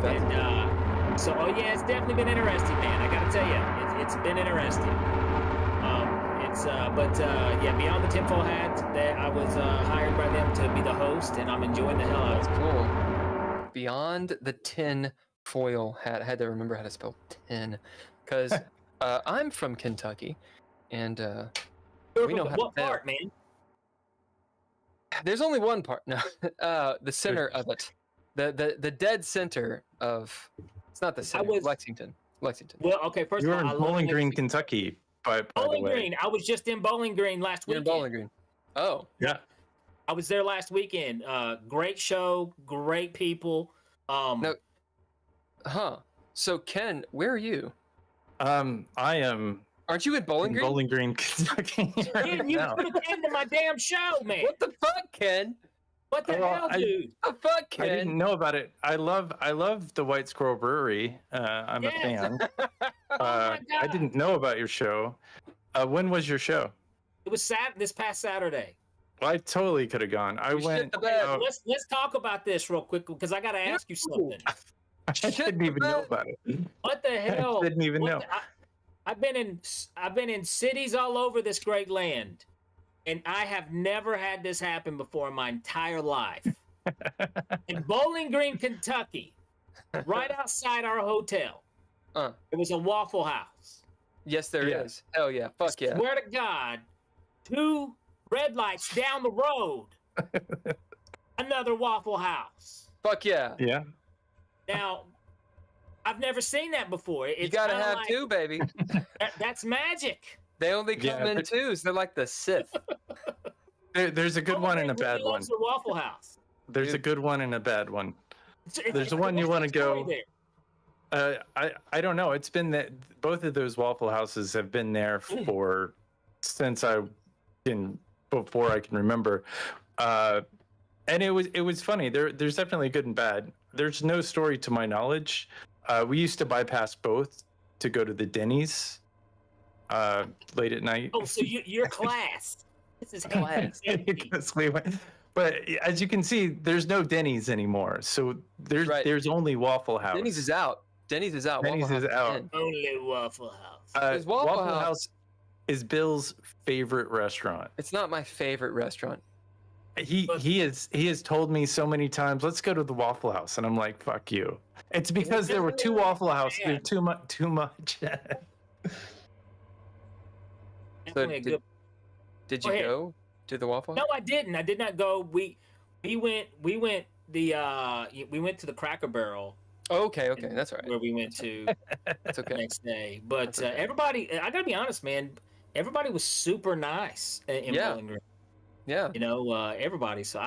that's... And so yeah, it's definitely been interesting, man. I gotta tell you, it's been interesting. Yeah, Beyond the Tinfoil Hat, I was hired by them to be the host, and I'm enjoying the hell out of it. That's cool. Beyond the Tin Foil Hat. I had to remember how to spell tin, because I'm from Kentucky, and we know how what to part, man? There's only one part. No, the center of it, the dead center of. It's not the center. Lexington. Well, okay. First you of all, were in Bowling Green, Kentucky. By Bowling the way. Green. I was just in Bowling Green last weekend. You're in Bowling Green. Oh, yeah. I was there last weekend. Great show, great people. So Ken, where are you? I am. Aren't you in Bowling Green? Bowling Green, Kentucky. Dude, you could have came to my damn show, man. What the fuck, Ken? What the hell, dude? What the fuck, Ken? I didn't know about it. I love the White Squirrel Brewery. I'm a fan. Oh my God. I didn't know about your show. When was your show? It was this past Saturday. Well, I totally could have gone. I went. Let's talk about this real quick because I got to ask you something. I didn't even know about it. What the hell? I didn't even know. I've been in cities all over this great land, and I have never had this happen before in my entire life. In Bowling Green, Kentucky, right outside our hotel, there was a Waffle House. Yes, there is. Hell yeah. Fuck yeah. Swear to God, 2 red lights down the road, another Waffle House. Fuck yeah. Yeah. Now, I've never seen that before. You gotta have 2, baby. That's magic. They only come in 2s. They're like the Sith. There's a good one and a bad one. The Waffle House. There's a good one and a bad one. There's the one you want to go. I don't know. It's been that both of those Waffle Houses have been there since before I can remember. And it was funny. There's definitely good and bad. There's no story to my knowledge. We used to bypass both to go to the Denny's late at night. Oh, so you're class. This is class. Because we went, but as you can see, there's no Denny's anymore. So there's only Waffle House. Denny's is out. Denny's is out. Only Waffle House. Waffle House is Bill's favorite restaurant. It's not my favorite restaurant. He has told me so many times, let's go to the Waffle House, and I'm like, fuck you. It's because there were 2 Waffle Houses. There's too much. So did you go to the Waffle House? No, I didn't. I did not go. We went to the Cracker Barrel. Oh, okay, that's all right. Where we went to that's okay. The next day. But everybody, I gotta be honest, man. Everybody was super nice in Bowling Green. Yeah. Everybody. So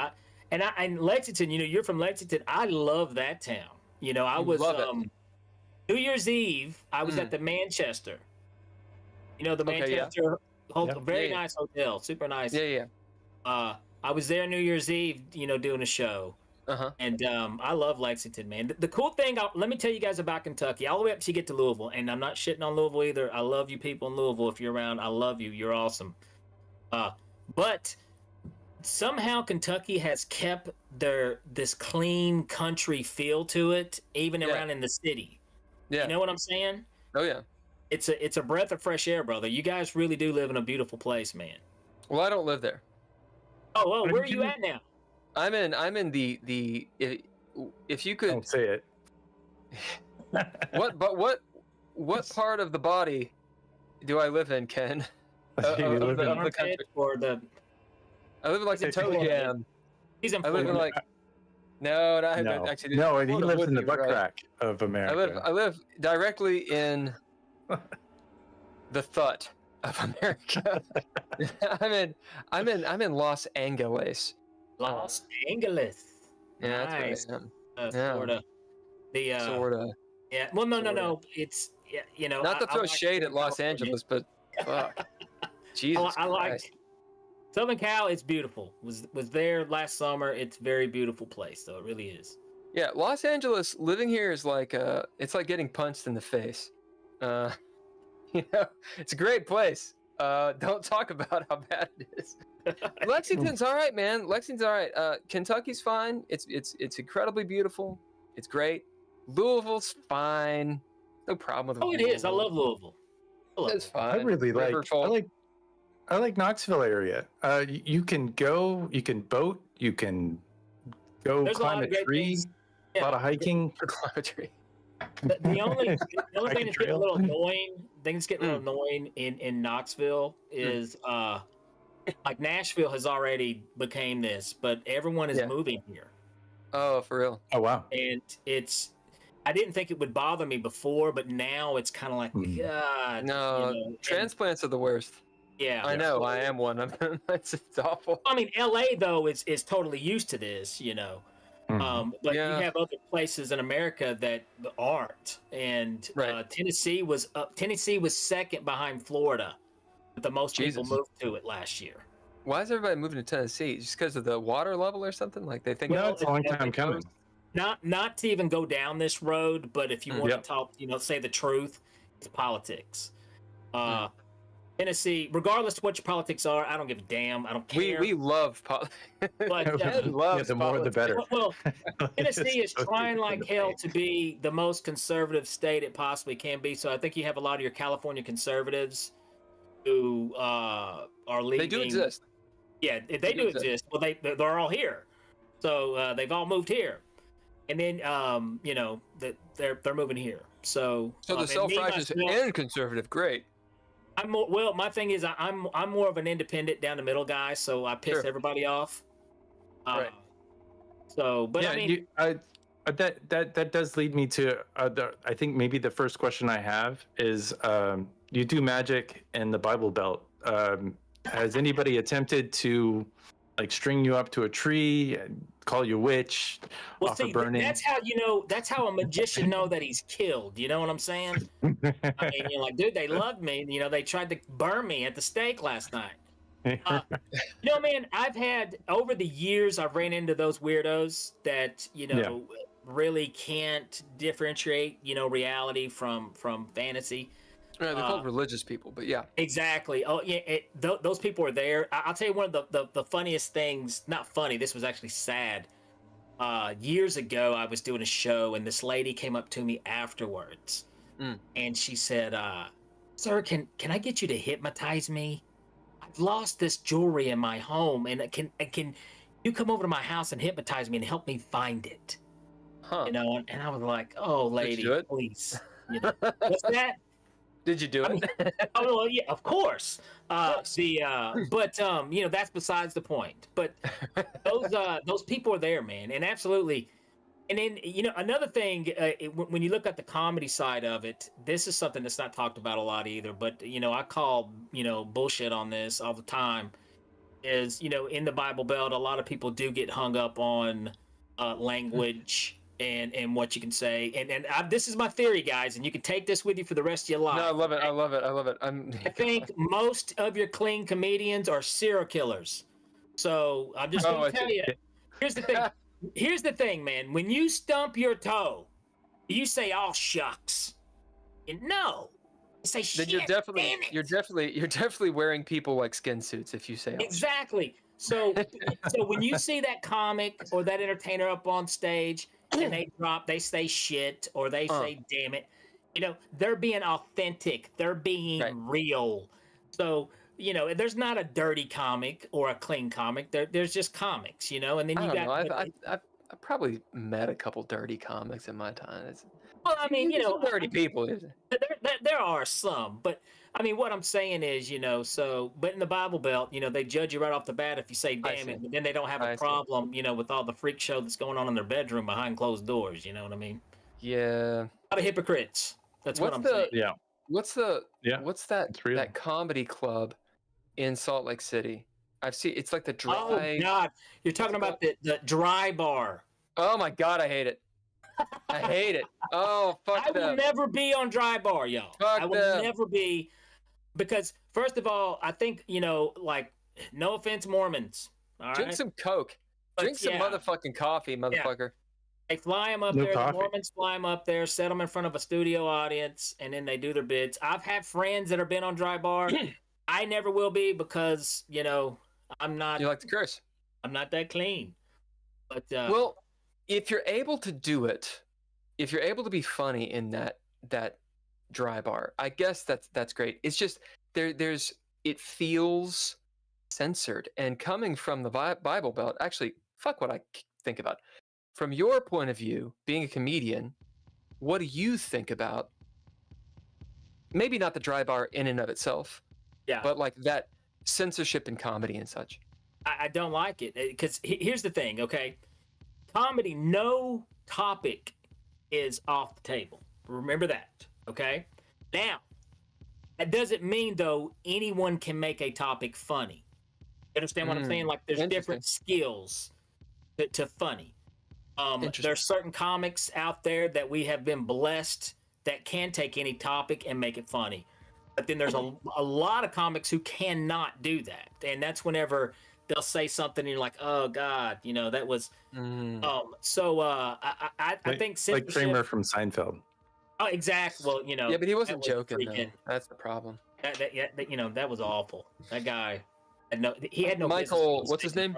and Lexington. You're from Lexington. I love that town. I was New Year's Eve. I was at the Manchester. The Manchester hotel, very nice hotel, super nice. Yeah. I was there New Year's Eve, doing a show. And I love Lexington, man. The cool thing, let me tell you guys about Kentucky, all the way up till you get to Louisville. And I'm not shitting on Louisville either. I love you people in Louisville. If you're around, I love you. You're awesome. But somehow Kentucky has kept this clean country feel to it, even around in the city. Yeah. You know what I'm saying? Oh yeah. It's a breath of fresh air, brother. You guys really do live in a beautiful place, man. Well, I don't live there. Oh well, where are you at now? I'm in the if you could don't say it. what part of the body do I live in, Ken? Of the country. I live in like the toe jam. He's in I live in like no, actually no, he lives in the butt crack of America. I live directly in the thought of America. I'm in Los Angeles. Los Angeles. Yeah, nice. That's where I am. Florida. Sorta. Yeah. Well, no. It's Not to throw shade at Los Angeles, but fuck. Jesus. I like Southern Cal. It's beautiful. Was there last summer. It's a very beautiful place, though. It really is. Yeah, Los Angeles. Living here is like it's like getting punched in the face. It's a great place. Don't talk about how bad it is. Lexington's all right, man. Lexington's all right. Kentucky's fine. It's incredibly beautiful. It's great. Louisville's fine. No problem with Oh, it Louisville. is. I love Louisville. It's fine. I really I like Knoxville area. You can go, you can boat, you can go climb a tree. A lot of hiking. Climb a tree. The only thing that's getting a little annoying, in Knoxville is like Nashville has already became this, but everyone is moving here. Oh, for real? Oh, wow. And I didn't think it would bother me before, but now it's kind of like, God. No, transplants are the worst. Yeah. I know. I am one of them. It's awful. I mean, LA, though, is totally used to this, But you have other places in America that aren't. And Tennessee was second behind Florida, but the most people moved to it last year. Why is everybody moving to Tennessee? Just because of the water level or something? Like they think it's a long time coming. Not to even go down this road, but if you want to talk, say the truth, it's politics. Tennessee, regardless of what your politics are, I don't give a damn. I don't care. We love politics. But the more the better. Well, Tennessee is trying like hell to be the most conservative state it possibly can be. So I think you have a lot of your California conservatives who are leaving. They do exist. Yeah, they do exist. Well, they're all here, so they've all moved here, and then that they're moving here. So the self-righteous and conservative, great. My thing is I'm more of an independent down the middle guy, so I piss everybody off. Right. So, but yeah, I mean, that does lead me to I think maybe the first question I have is you do magic in the Bible Belt. Has anybody attempted to like string you up to a tree and call you a witch, offer burning? That's how a magician know that he's killed. You know what I'm saying? I mean, you're like, dude, they loved me. They tried to burn me at the stake last night. Man, I've had over the years, I've ran into those weirdos that really can't differentiate reality from fantasy. Right, they're called religious people, but yeah. Exactly. Oh, yeah. Those people are there. I'll tell you one of the funniest things. Not funny. This was actually sad. Years ago, I was doing a show, and this lady came up to me afterwards, and she said, "Sir, can I get you to hypnotize me? I've lost this jewelry in my home, and can you come over to my house and hypnotize me and help me find it?" Huh. And I was like, "Oh, lady, please." What's that? Did you do it? Oh, yeah, of course. That's besides the point. But those people are there, man, and absolutely. And then another thing, when you look at the comedy side of it, this is something that's not talked about a lot either. But I call bullshit on this all the time. Is in the Bible Belt, a lot of people do get hung up on language. And what you can say, and this is my theory, guys, and you can take this with you for the rest of your life. No, I love it. I think most of your clean comedians are serial killers. So I'm just going to tell you. Here's the thing. Here's the thing, man. When you stump your toe, you say, "Oh shucks," no. You say, "Shit." Then you're definitely wearing people like skin suits if you say, "Oh, exactly." So when you see that comic or that entertainer up on stage, and they say shit or they say damn it, they're being authentic, they're being real. So there's not a dirty comic or a clean comic, there's just comics, and then I've probably met a couple dirty comics in my time. Well, I mean, dirty people. There are some, but I mean, what I'm saying is, but in the Bible Belt, they judge you right off the bat if you say damn it, but then they don't have a problem, with all the freak show that's going on in their bedroom behind closed doors. You know what I mean? Yeah. A lot of hypocrites. That's what I'm saying. Yeah. What's that comedy club in Salt Lake City? I've seen, it's like the dry. Oh, God. You're talking about the dry bar. Oh, my God. I hate it. I hate it. Oh, fuck I will never be on dry bar, y'all. I will never be, because first of all, I think, like, no offense, Mormons. All Drink right? some Coke. Drink some motherfucking coffee, motherfucker. Yeah. They fly them up there. The Mormons fly them up there, set them in front of a studio audience, and then they do their bits. I've had friends that have been on dry bar. I never will be because, I'm not. You like to curse. I'm not that clean. But well, if you're able to do it if you're able to be funny in that dry bar, I guess that's great. It's just it feels censored, and coming from the Bible Belt, actually, fuck what I think about. From your point of view, being a comedian, what do you think about? Maybe not the dry bar in and of itself, but like that censorship in comedy and such. I don't like it because here's the thing, okay? Comedy, no topic is off the table. Remember that, okay? Now, that doesn't mean, though, anyone can make a topic funny. You understand what I'm saying? Like, there's different skills to funny. There's certain comics out there that we have been blessed that can take any topic and make it funny. But then there's a lot of comics who cannot do that. And that's whenever they'll say something and you're like, oh, God, you know, that was... I think... Like Kramer from Seinfeld. Oh, exactly. Well, you know... Yeah, but he wasn't joking, though. That's the problem. You know, that was awful. That guy... He had no Michael, what's his name?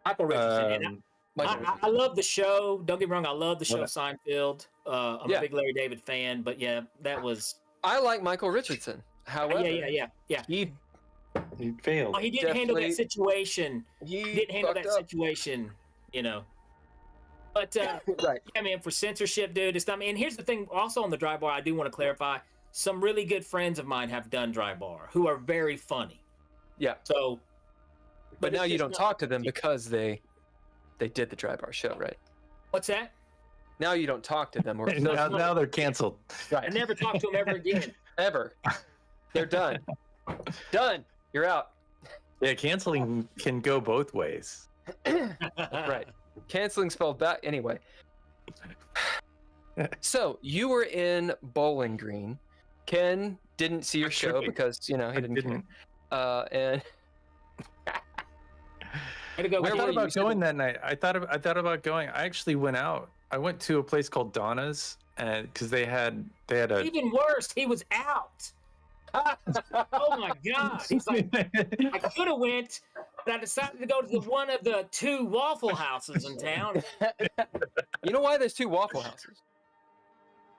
Michael Richardson. I love the show. Don't get me wrong. I love the show Seinfeld. I'm a big Larry David fan, but yeah, that was. I like Michael Richardson. However, yeah. He failed. Well, he didn't handle that situation. He didn't handle that situation, you know. But right. Yeah, man, for censorship, dude, it's not. And here's the thing. Also on the dry bar, I do want to clarify. Some really good friends of mine have done dry bar who are very funny. Yeah. So. But now you don't talk to them because they did the dry bar show, right? What's that? Now you don't talk to them. Or now they're canceled. Right. I never talk to them ever again. Ever. They're done. Done. You're out. Yeah, canceling can go both ways. Right. Canceling spelled back. Anyway. So you were in Bowling Green. Ken didn't see your show because, you know, he didn't. And I thought about going that night. I thought about going. I actually went out. I went to a place called Donna's, and because they had a. Even worse, he was out. Oh my God! He's like, I could have went, but I decided to go to one of the 2 Waffle Houses in town. You know why there's 2 Waffle Houses?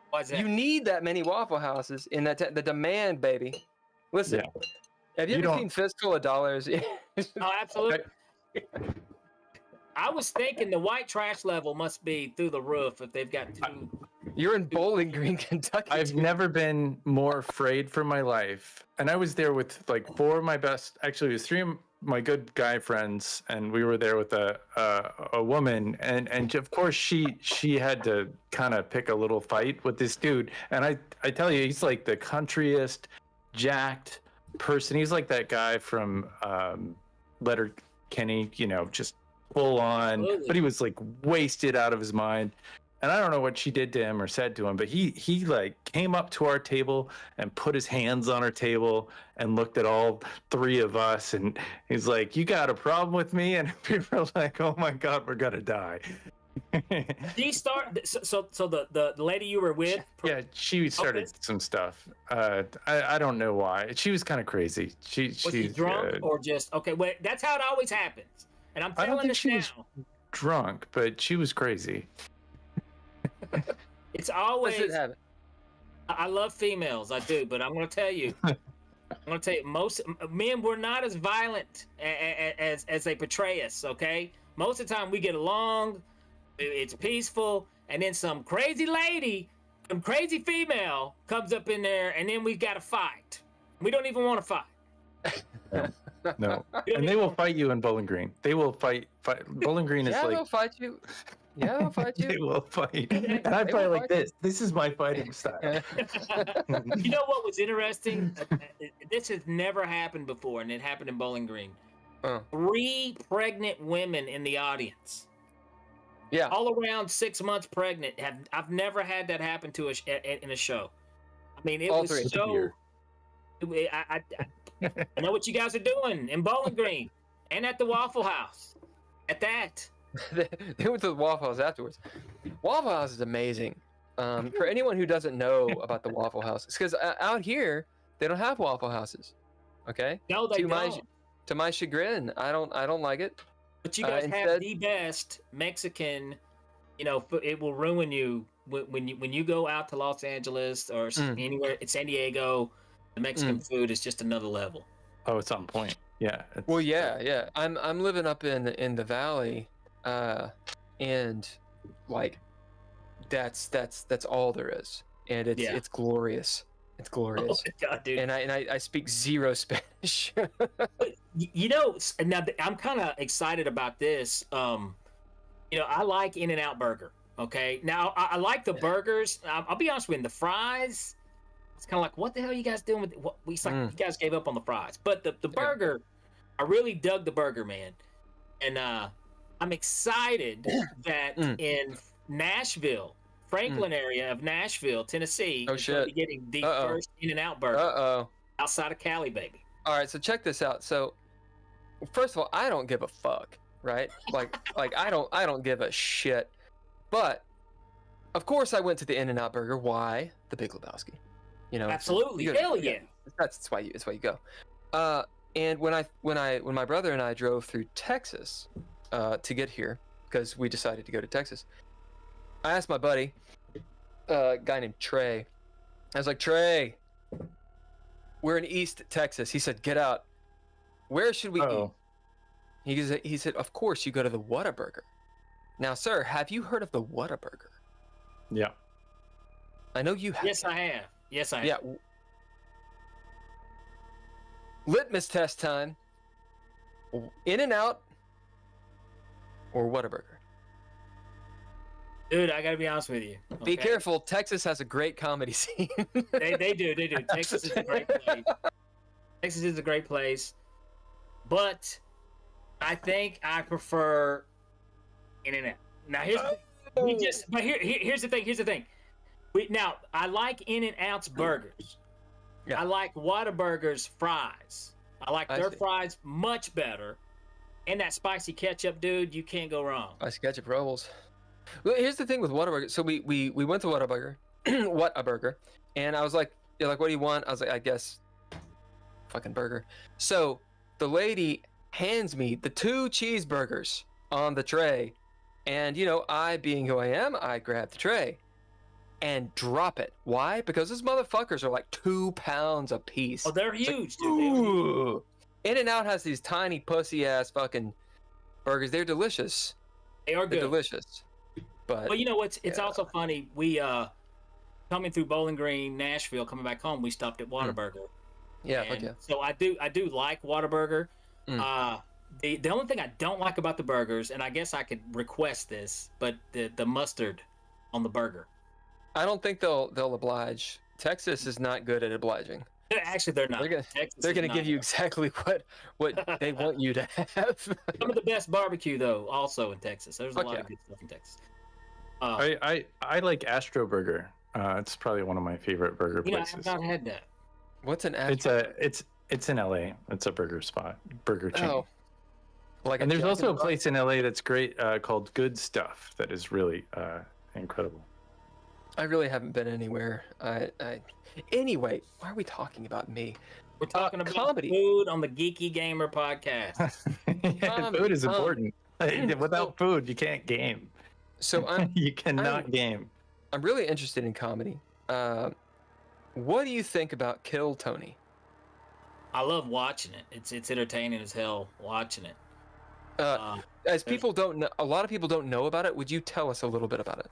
Why is that? You need that many Waffle Houses in that the demand, baby. Listen, have you ever seen Fistful of Dollars? Oh, absolutely. I was thinking the white trash level must be through the roof if they've got 2. You're in Bowling Green, Kentucky. I've never been more afraid for my life. And I was there with like 4 of my best, actually it was 3 of my good guy friends, and we were there with a woman, and of course she had to kind of pick a little fight with this dude. And I tell you, he's like the countryest, jacked person. He's like that guy from Letterkenny, you know, just full on. Absolutely. But he was like wasted out of his mind. And I don't know what she did to him or said to him, but he like came up to our table and put his hands on our table and looked at all 3 of us, and he's like, "You got a problem with me?" And we were like, "Oh my God, we're gonna die." He started. So the lady you were with. Yeah, she started some stuff. I don't know why. She was kind of crazy. Was she drunk or just okay? Wait, that's how it always happens. And I'm telling this now. Was drunk, but she was crazy. It's always. I love females, I do, but I'm going to tell you. Most men were not as violent as they portray us. Okay, most of the time we get along. It's peaceful, and then some crazy lady, some crazy female comes up in there, and then we got to fight. We don't even want to fight. No. And they will fight you in Bowling Green. They will fight. Bowling Green is like. They'll fight you. Yeah, they'll fight you. They will fight. And I fight like this. This is my fighting style. You know what was interesting? This has never happened before, and it happened in Bowling Green. 3 pregnant women in the audience. Yeah. All around 6 months pregnant. I've never had that happen to in a show. I mean, it was so. I know what you guys are doing in Bowling Green and at the Waffle House. At that. They went to the Waffle House afterwards. Waffle House is amazing. For anyone who doesn't know about the Waffle House, it's because out here they don't have Waffle Houses. Okay. No, they don't. To my chagrin, I don't like it. But you guys have the best Mexican it will ruin you when you go out to Los Angeles or anywhere. It's San Diego. The Mexican food is just another level. Oh, it's on point. Yeah. Well, yeah. I'm living up in the valley, and like that's all there is, and it's glorious. It's glorious. Oh my God, dude. And I speak zero Spanish. Now I'm kind of excited about this. I like In-N-Out Burger. Okay, now I like the burgers. I'll be honest with you, the fries. It's kind of like, what the hell are you guys doing with what? It's like you guys gave up on the fries, but the burger, I really dug the burger, man. And I'm excited that in Nashville, Franklin area of Nashville, Tennessee, is going to be getting the first In-N-Out Burger outside of Cali, baby. All right, so check this out. So, first of all, I don't give a fuck, right? Like I don't give a shit. But of course, I went to the In-N-Out Burger. Why? The Big Lebowski. Absolutely, hell yeah. That's why you go. And when my brother and I drove through Texas to get here, because we decided to go to Texas, I asked my buddy, a guy named Trey. I was like, Trey, we're in East Texas. He said, get out. Where should we eat? He said, of course, you go to the Whataburger. Now, sir, have you heard of the Whataburger? Yeah. I know you have. Yes, I have. Yeah. Litmus test time. In-N-Out or Whataburger? Dude, I gotta be honest with you. Okay? Be careful. Texas has a great comedy scene. They do. Texas is a great place. Texas is a great place. But I think I prefer In-N-Out. Now here's the thing. Here's the thing. Now I like In-N-Out's burgers. Yeah. I like Whataburger's fries. I like their fries much better. And that spicy ketchup, dude, you can't go wrong. Spicy ketchup rolls. Well, here's the thing with Whataburger. So we went to Whataburger, Whataburger, and I was like, "You're like, what do you want?" I was like, "I guess, fucking burger." So the lady hands me the 2 cheeseburgers on the tray, and I, being who I am, I grab the tray and drop it. Why? Because those motherfuckers are like 2 pounds a piece. Oh, they're huge, dude. Ooh. In-N-Out has these tiny pussy ass fucking burgers. They're delicious. They're delicious. But well, you know what's? It's also funny. We coming through Bowling Green, Nashville, coming back home, we stopped at Whataburger. Yeah, fuck yeah. So I do like Whataburger. The only thing I don't like about the burgers, and I guess I could request this, but the mustard on the burger. I don't think they'll oblige. Texas is not good at obliging. Actually, they're not. They're gonna give you exactly what they want you to have. Some of the best barbecue, though, also in Texas. There's a lot of good stuff in Texas. I like Astro Burger. It's probably one of my favorite burger places. I've not had that. What's an Astro? It's in LA. It's a burger chain. Oh. And there's also a place in LA that's great called Good Stuff that is really incredible. I really haven't been anywhere. Anyway, why are we talking about me? We're talking about comedy. Food on the Geeky Gamer Podcast. Food is important. Without food, you can't game. So you cannot game. I'm really interested in comedy. What do you think about Kill Tony? I love watching it. It's entertaining as hell watching it. As people don't know, a lot of people don't know about it. Would you tell us a little bit about it?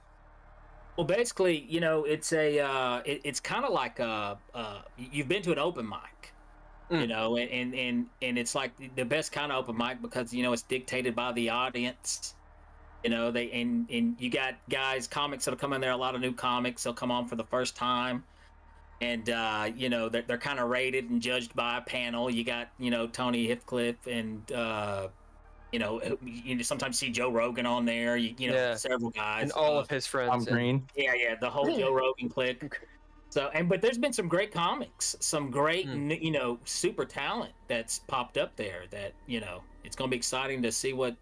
Well, basically, it's it's kind of like you've been to an open mic, and it's like the best kind of open mic because it's dictated by the audience. And you got comics that'll come in there. A lot of new comics. They'll come on for the first time, and they're kind of rated and judged by a panel. You got Tony Hinchcliffe and you sometimes see Joe Rogan on there. Several guys and all of his friends. Tom Green. Yeah, the whole Joe Rogan clique. So but there's been some great comics, some great super talent that's popped up there. That it's going to be exciting to see what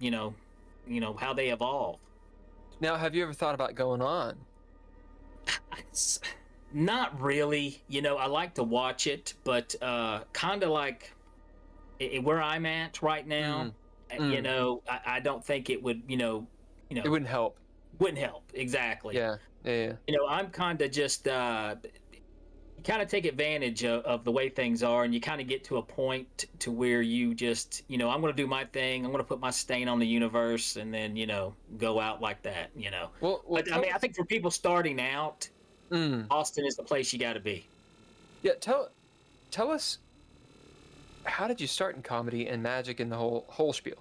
how they evolve. Now, have you ever thought about going on? Not really. I like to watch it, but kind of like where I'm at right now. I don't think it would. It wouldn't help. Wouldn't help. Exactly. Yeah. I'm kind of just you kind of take advantage of the way things are, and you kind of get to a point to where you just, I'm going to do my thing. I'm going to put my stain on the universe, and then, go out like that, Well, But I mean, I think for people starting out, Austin is the place you got to be. Yeah. Tell us, how did you start in comedy and magic and the whole spiel?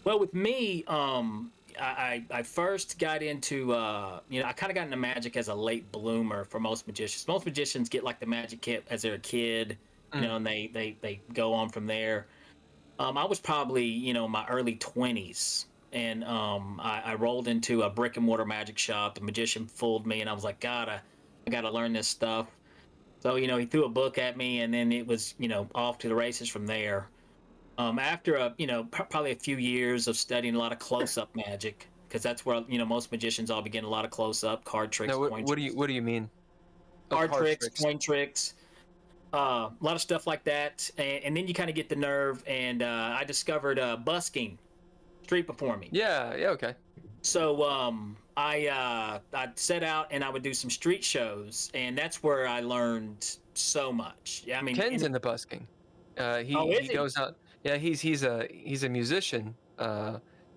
Well, with me, I first got into, I kind of got into magic as a late bloomer for most magicians. Most magicians get like the magic kit as they're a kid, and they go on from there. I was probably, my early 20s, and I rolled into a brick and mortar magic shop. The magician fooled me, and I was like, God, I got to learn this stuff. So, he threw a book at me, and then it was, off to the races from there. After probably a few years of studying a lot of close-up magic, because that's where most magicians all begin, a lot of close-up card tricks. Now, what do you mean? Card tricks, coin tricks, a lot of stuff like that, and then you kind of get the nerve. And I discovered busking, street performing. Yeah. Okay. So I set out and I would do some street shows, and that's where I learned so much. I mean, Ken's in the busking. He goes out. Yeah, he's a musician.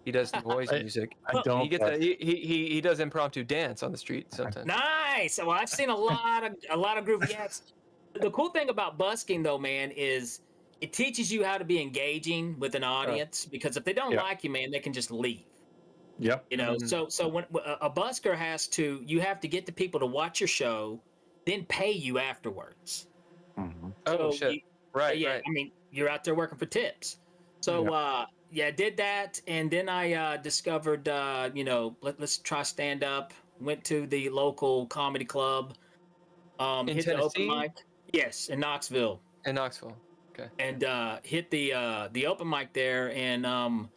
He does the voice music. I don't. He does impromptu dance on the street sometimes. Nice. Well, I've seen a lot of groovy acts. The cool thing about busking, though, man, is it teaches you how to be engaging with an audience, because if they don't like you, man, they can just leave. Yep. So when a busker you have to get the people to watch your show, then pay you afterwards. Mm-hmm. Oh, shit. Right. I mean, you're out there working for tips. So, I did that. And then I discovered, let's try stand up. Went to the local comedy club. In hit Tennessee? the open mic. Yes, in Knoxville. Okay. And hit the open mic there, and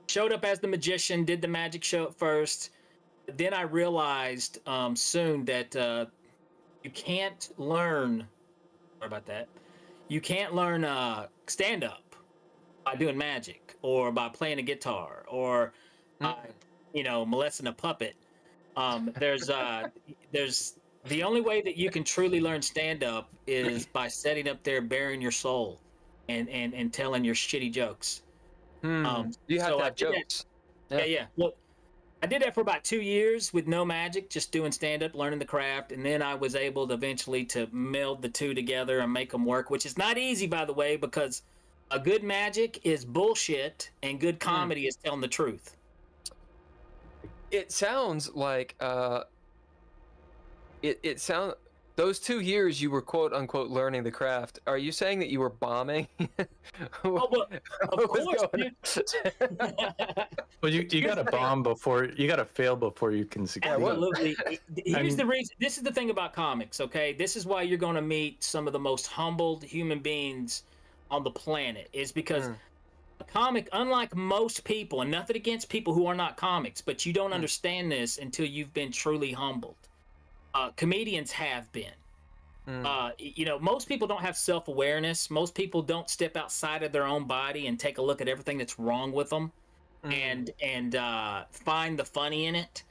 showed up as the magician, did the magic show at first. Then I realized soon that you can't learn. Sorry about that. You can't learn stand-up by doing magic, or by playing a guitar, or molesting a puppet. There's the only way that you can truly learn stand-up is by setting up there, bearing your soul, and telling your shitty jokes. You have to have jokes. Yeah. Well, I did that for about 2 years with no magic, just doing stand-up, learning the craft, and then I was able to eventually to meld the two together and make them work, which is not easy, by the way, because a good magic is bullshit and good comedy is telling the truth. It sounds like those 2 years you were quote unquote learning the craft. Are you saying that you were bombing? Well, of course, dude. Well, you got to bomb before you got to fail before you can succeed. Absolutely. Here's the reason. This is the thing about comics. Okay, this is why you're going to meet some of the most humbled human beings on the planet. Is because a comic, unlike most people, and nothing against people who are not comics, but you don't understand this until you've been truly humbled. Comedians have been. Most people don't have self-awareness. Most people don't step outside of their own body and take a look at everything that's wrong with them, and find the funny in it.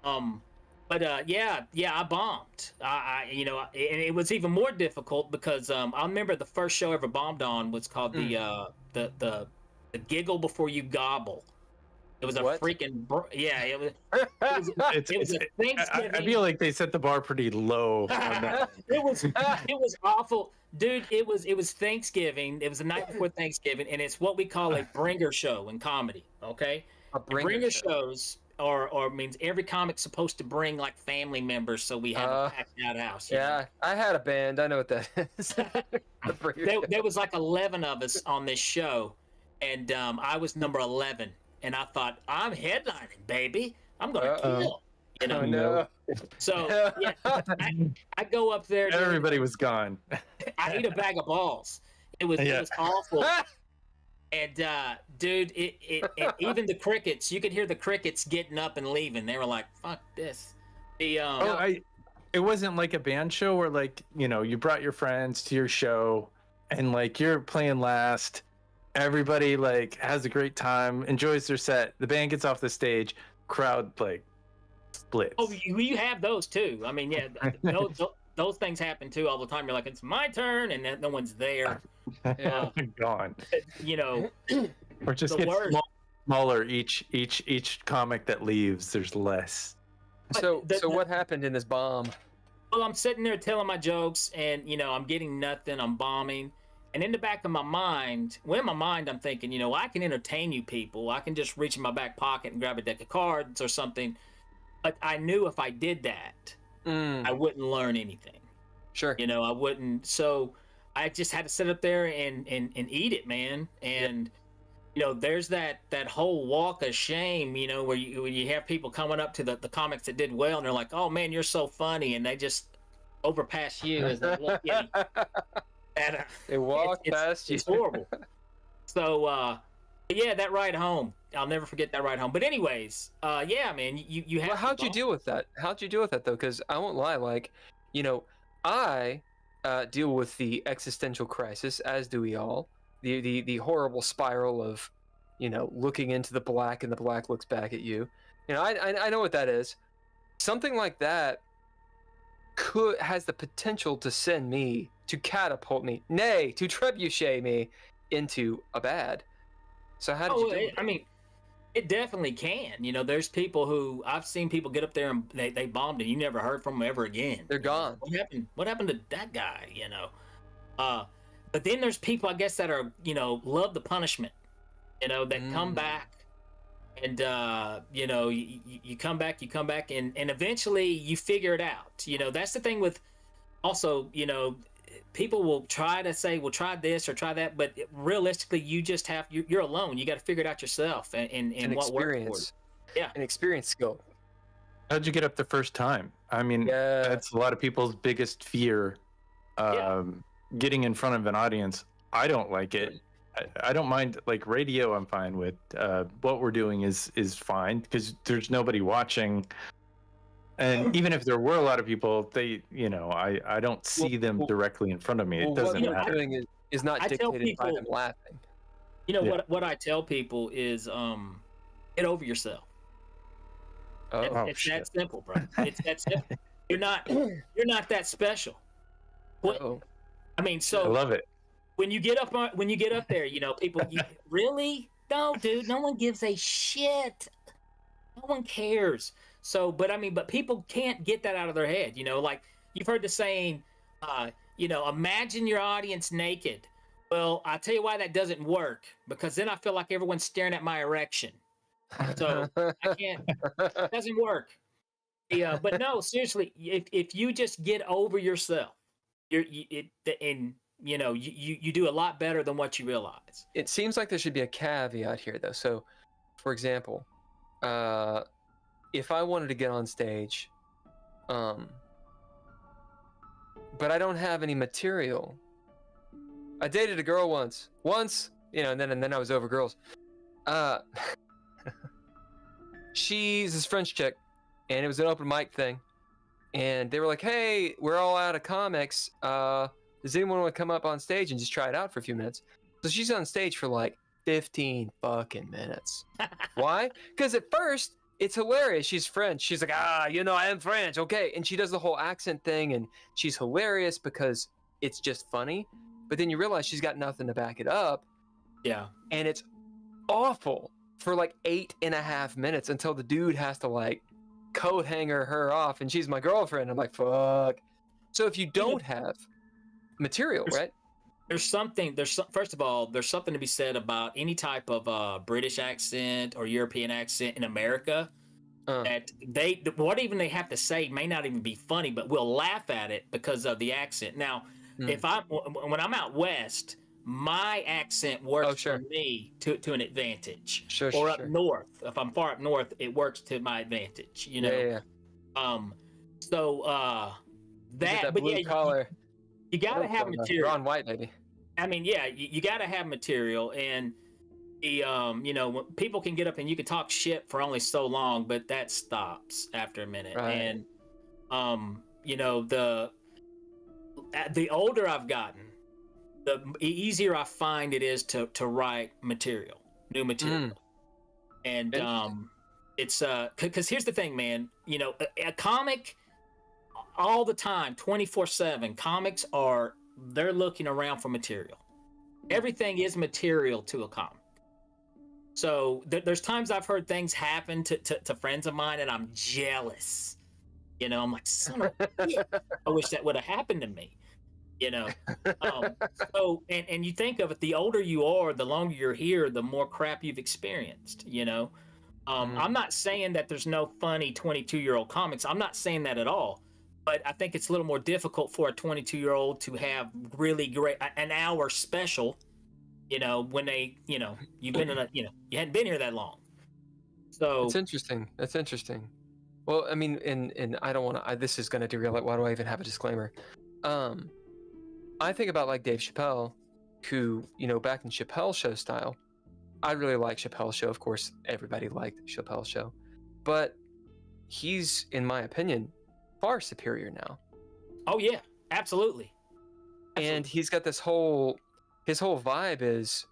But I bombed. And it was even more difficult because I remember the first show I ever bombed on was called the Giggle Before You Gobble. It was a freaking it was a Thanksgiving. I feel like they set the bar pretty low on that. it was awful, dude. It was Thanksgiving. It was the night before Thanksgiving, and it's what we call a bringer show in comedy. Okay, bringer shows or means every comic's supposed to bring like family members, so we have a packed out house. Yeah, I had a band. I know what that is. There was like 11 of us on this show, and I was number 11. And I thought, I'm headlining, baby. I'm gonna kill. No. So I go up there. Dude, everybody was gone. I eat a bag of balls. It was awful. And dude, it even the crickets. You could hear the crickets getting up and leaving. They were like, "Fuck this." It wasn't like a band show where like you brought your friends to your show and like you're playing last. Everybody like has a great time, enjoys their set. The band gets off the stage, crowd like splits. Oh, you have those too. I mean, yeah, those things happen too all the time. You're like, it's my turn, and then no one's there. Gone. You know, or just gets smaller each comic that leaves. There's less. So what happened in this bomb? Well, I'm sitting there telling my jokes, and I'm getting nothing. I'm bombing, and in the back of my mind, I'm thinking, I can entertain you people. I can just reach in my back pocket and grab a deck of cards or something. But I knew if I did that, I wouldn't learn anything. Sure. I wouldn't. So I just had to sit up there and eat it, man. And there's that whole walk of shame, where you have people coming up to the comics that did well, and they're like, "Oh man, you're so funny," and they just overpass you as they look at you. They walk past you. It's horrible. So yeah, that ride home, I'll never forget that ride home. But anyways, yeah, man, you have. Well, how'd you deal with that? How'd you deal with that though? Because I won't lie, like, I deal with the existential crisis, as do we all. The horrible spiral of, looking into the black and the black looks back at you. I know what that is. Something like that has the potential to send me, to catapult me, nay, to trebuchet me into a bad. So how did you do it? I mean, it definitely can. There's people who I've seen people get up there and they bombed and you never heard from them ever again. They're gone. What happened to that guy? But then there's people, I guess, that are love the punishment. That come back, and you come back, and eventually you figure it out. That's the thing with also, people will try to say, well, try this or try that, but realistically, you just you're alone. You got to figure it out yourself, and what works. Yeah, an experience skill. How'd you get up the first time? I mean, that's a lot of people's biggest fear. Getting in front of an audience. I don't like it. I don't mind, like, radio I'm fine with. What we're doing is fine because there's nobody watching. And even if there were a lot of people, they, I don't see them directly in front of me. It doesn't matter. What I'm doing is not dictated by them laughing. What I tell people is, get over yourself. It's that simple, bro. It's that simple. You're not that special. I mean, so I love it. When you get up there, people really? No, dude, no one gives a shit. No one cares. So, but people can't get that out of their head. Like you've heard the saying, imagine your audience naked. Well, I'll tell you why that doesn't work, because then I feel like everyone's staring at my erection. So I can't. It doesn't work. Yeah, but no, seriously, if you just get over yourself, you do a lot better than what you realize. It seems like there should be a caveat here, though. So, for example, if I wanted to get on stage, but I don't have any material. I dated a girl once, and then I was over girls. She's this French chick, and it was an open mic thing, and they were like, "Hey, we're all out of comics. Does anyone want to come up on stage and just try it out for a few minutes?" So she's on stage for like 15 fucking minutes. Why? Because at first it's hilarious. She's French. She's like, I am French. Okay. And she does the whole accent thing, and she's hilarious because it's just funny. But then you realize she's got nothing to back it up. Yeah. And it's awful for like 8.5 minutes until the dude has to like coat hanger her off, and she's my girlfriend. I'm like, fuck. So if you don't have material, right? First of all, there's something to be said about any type of British accent or European accent in America. That what even they have to say may not even be funny, but we'll laugh at it because of the accent. Now, when I'm out west, my accent works for me to an advantage. Or up north, if I'm far up north, it works to my advantage. Yeah. So that blue collar. You gotta have material. Ron White, baby. I mean, yeah, you gotta have material, and the when people can get up and you can talk shit for only so long, but that stops after a minute. Right. And the older I've gotten, the easier I find it is to write new material. And it's because here's the thing, man. a comic all the time, 24/7. Comics they're looking around for material. Everything is material to a comic. So there's times I've heard things happen to friends of mine, and I'm jealous. I'm like, son of a bitch. I wish that would have happened to me. So and you think of it, the older you are, the longer you're here, the more crap you've experienced. I'm not saying that there's no funny 22-year-old comics. I'm not saying that at all. But I think it's a little more difficult for a 22-year-old to have really great an hour special. When they, you've been in you hadn't been here that long. So it's interesting. That's interesting. Well, I mean, and I don't want to. This is going to derail it. Why do I even have a disclaimer? I think about like Dave Chappelle, who back in Chappelle's show style. I really like Chappelle's show. Of course, everybody liked Chappelle's show, but he's, in my opinion, far superior now. Oh yeah, absolutely. And he's got his whole vibe is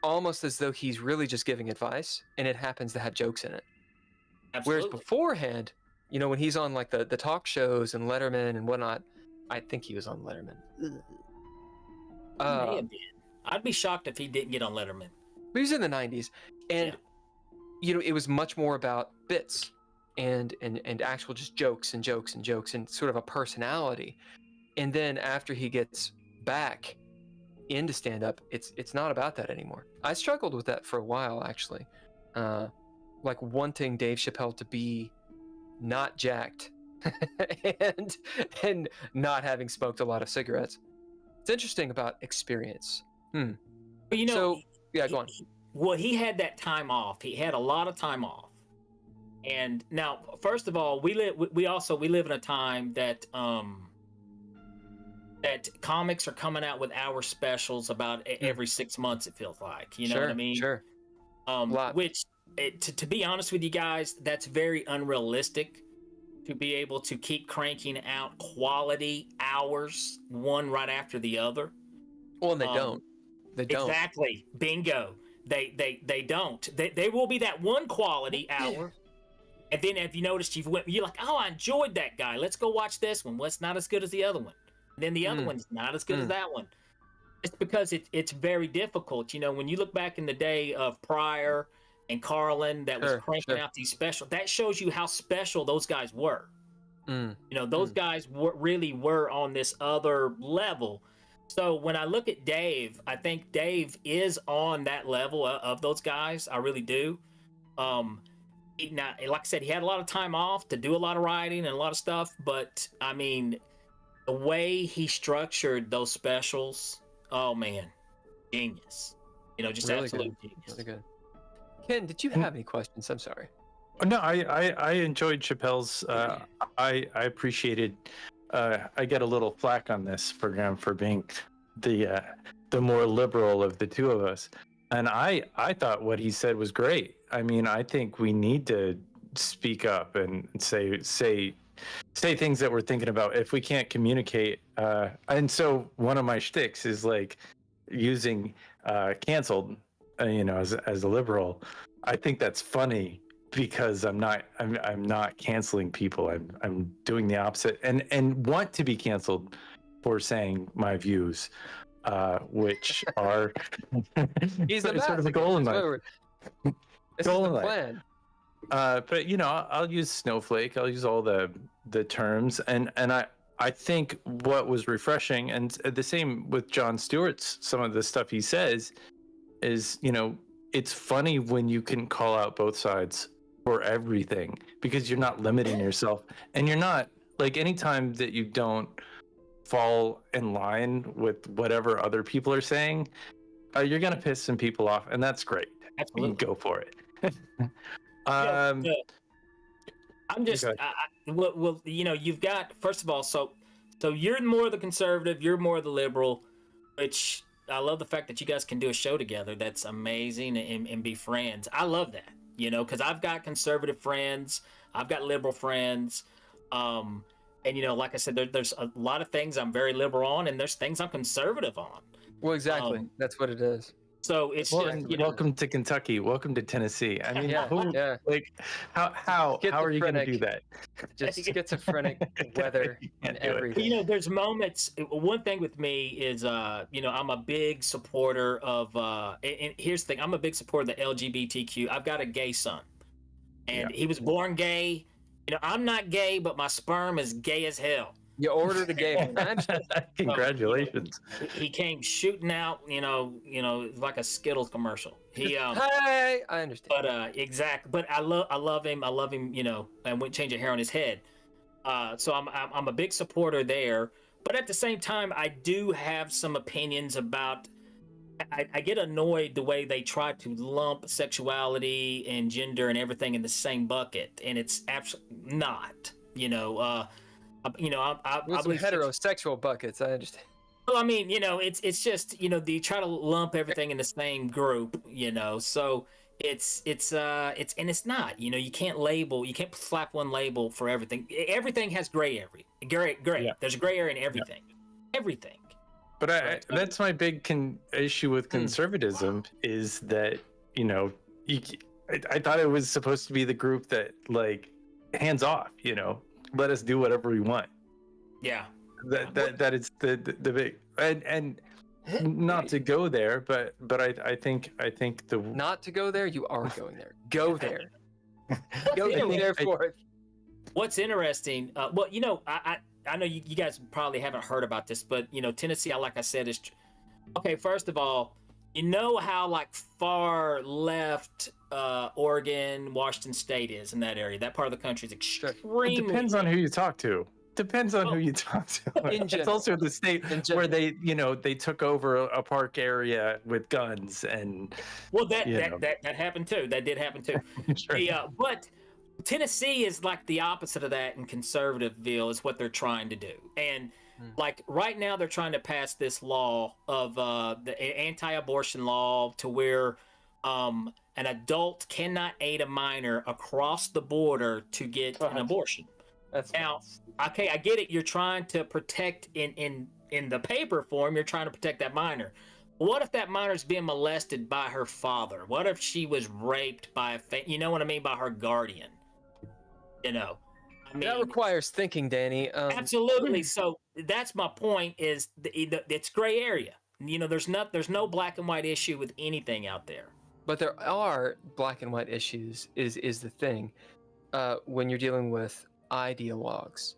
almost as though he's really just giving advice, and it happens to have jokes in it. Absolutely. Whereas beforehand, when he's on like the talk shows and Letterman and whatnot, I think he was on Letterman. I'd be shocked if he didn't get on Letterman. He was in the 90s, and it was much more about bits and actual just jokes and sort of a personality. And then after he gets back into stand-up, it's not about that anymore. I struggled with that for a while, actually, like wanting Dave Chappelle to be not jacked and not having smoked a lot of cigarettes. It's interesting about experience. But so yeah, go on. Well, he had that time off. He had a lot of time off. And now, first of all, we live in a time that that comics are coming out with hour specials about every 6 months. It feels like, you know what I mean? Sure. Which, to be honest with you guys, that's very unrealistic to be able to keep cranking out quality hours one right after the other. Well, and they don't. They don't. Exactly. Bingo. They don't. They will be that one quality hour. And then if you noticed, you're like, oh, I enjoyed that guy. Let's go watch this one. Well, it's not as good as the other one. And then the other one's not as good as that one. It's because it's very difficult. When you look back in the day of Pryor and Carlin that was cranking out these specials, that shows you how special those guys were. Those guys really were on this other level. So when I look at Dave, I think Dave is on that level of those guys. I really do. Now, like I said, he had a lot of time off to do a lot of writing and a lot of stuff. But, I mean, the way he structured those specials, oh, man, genius. Just really absolute genius. Really good. Ken, did you have any questions? I'm sorry. No, I enjoyed Chappelle's. I appreciated. I get a little flack on this program for being the more liberal of the two of us, and I thought what he said was great. I mean, I think we need to speak up and say things that we're thinking about if we can't communicate. And so one of my shticks is like using canceled, as a liberal. I think that's funny because I'm not canceling people. I'm doing the opposite and want to be canceled for saying my views, which are He's the sort of the goal in life. This is the plan. But I'll use snowflake. I'll use all the terms, and I think what was refreshing, and the same with Jon Stewart's some of the stuff he says, is it's funny when you can call out both sides for everything because you're not limiting yourself, and you're not like anytime that you don't fall in line with whatever other people are saying, you're gonna piss some people off, and that's great. Absolutely, go for it. I'm just well, you've got, first of all, so you're more the conservative, you're more the liberal, which I love the fact that you guys can do a show together. That's amazing, and be friends. I love that, because I've got conservative friends, I've got liberal friends, and like I said, there's a lot of things I'm very liberal on, and there's things I'm conservative on. Well, exactly. That's what it is. So it's just, welcome to Kentucky. Welcome to Tennessee. I mean, like how are you going to do that? Just schizophrenic weather and everything. There's moments. One thing with me is, I'm a big supporter of. And here's the thing: I'm a big supporter of the LGBTQ. I've got a gay son, and he was born gay. I'm not gay, but my sperm is gay as hell. You ordered a gay one. Congratulations. He came shooting out, like a Skittles commercial. Hey, I understand. But exactly. But I love him. I love him. And wouldn't change a hair on his head. So I'm a big supporter there. But at the same time, I do have some opinions about. I get annoyed the way they try to lump sexuality and gender and everything in the same bucket, and it's absolutely not. I believe heterosexual buckets. I understand. Well, I mean, it's just you try to lump everything in the same group, So it's and it's not. You can't slap one label for everything. Everything has gray area. Gray. Yeah. There's a gray area in everything. Yeah. Everything. But that's my big issue with conservatism is that I thought it was supposed to be the group that like hands off. Let us do whatever we want. Yeah. That is the big and not to go there, but I think the not to go there. You are going there. Go there. Go there for it. What's interesting? I know you guys probably haven't heard about this, but Tennessee, like I said, is okay. First of all, how like far left Oregon, Washington State is in that area. That part of the country is extremely. It depends on who you talk to. Who you talk to. It's also the state where they took over a park area with guns and. Well, that happened too. That did happen too. Sure. But Tennessee is like the opposite of that in conservativeville is what they're trying to do. And like right now they're trying to pass this law of the anti-abortion law to where an adult cannot aid a minor across the border to get an abortion. Okay, I get it. You're trying to protect in the paper form, you're trying to protect that minor. What if that minor's being molested by her father? What if she was raped by by her guardian? That requires thinking, Danny. Absolutely. So that's my point. Is it's gray area. There's no black and white issue with anything out there. But there are black and white issues. Is the thing when you're dealing with ideologues,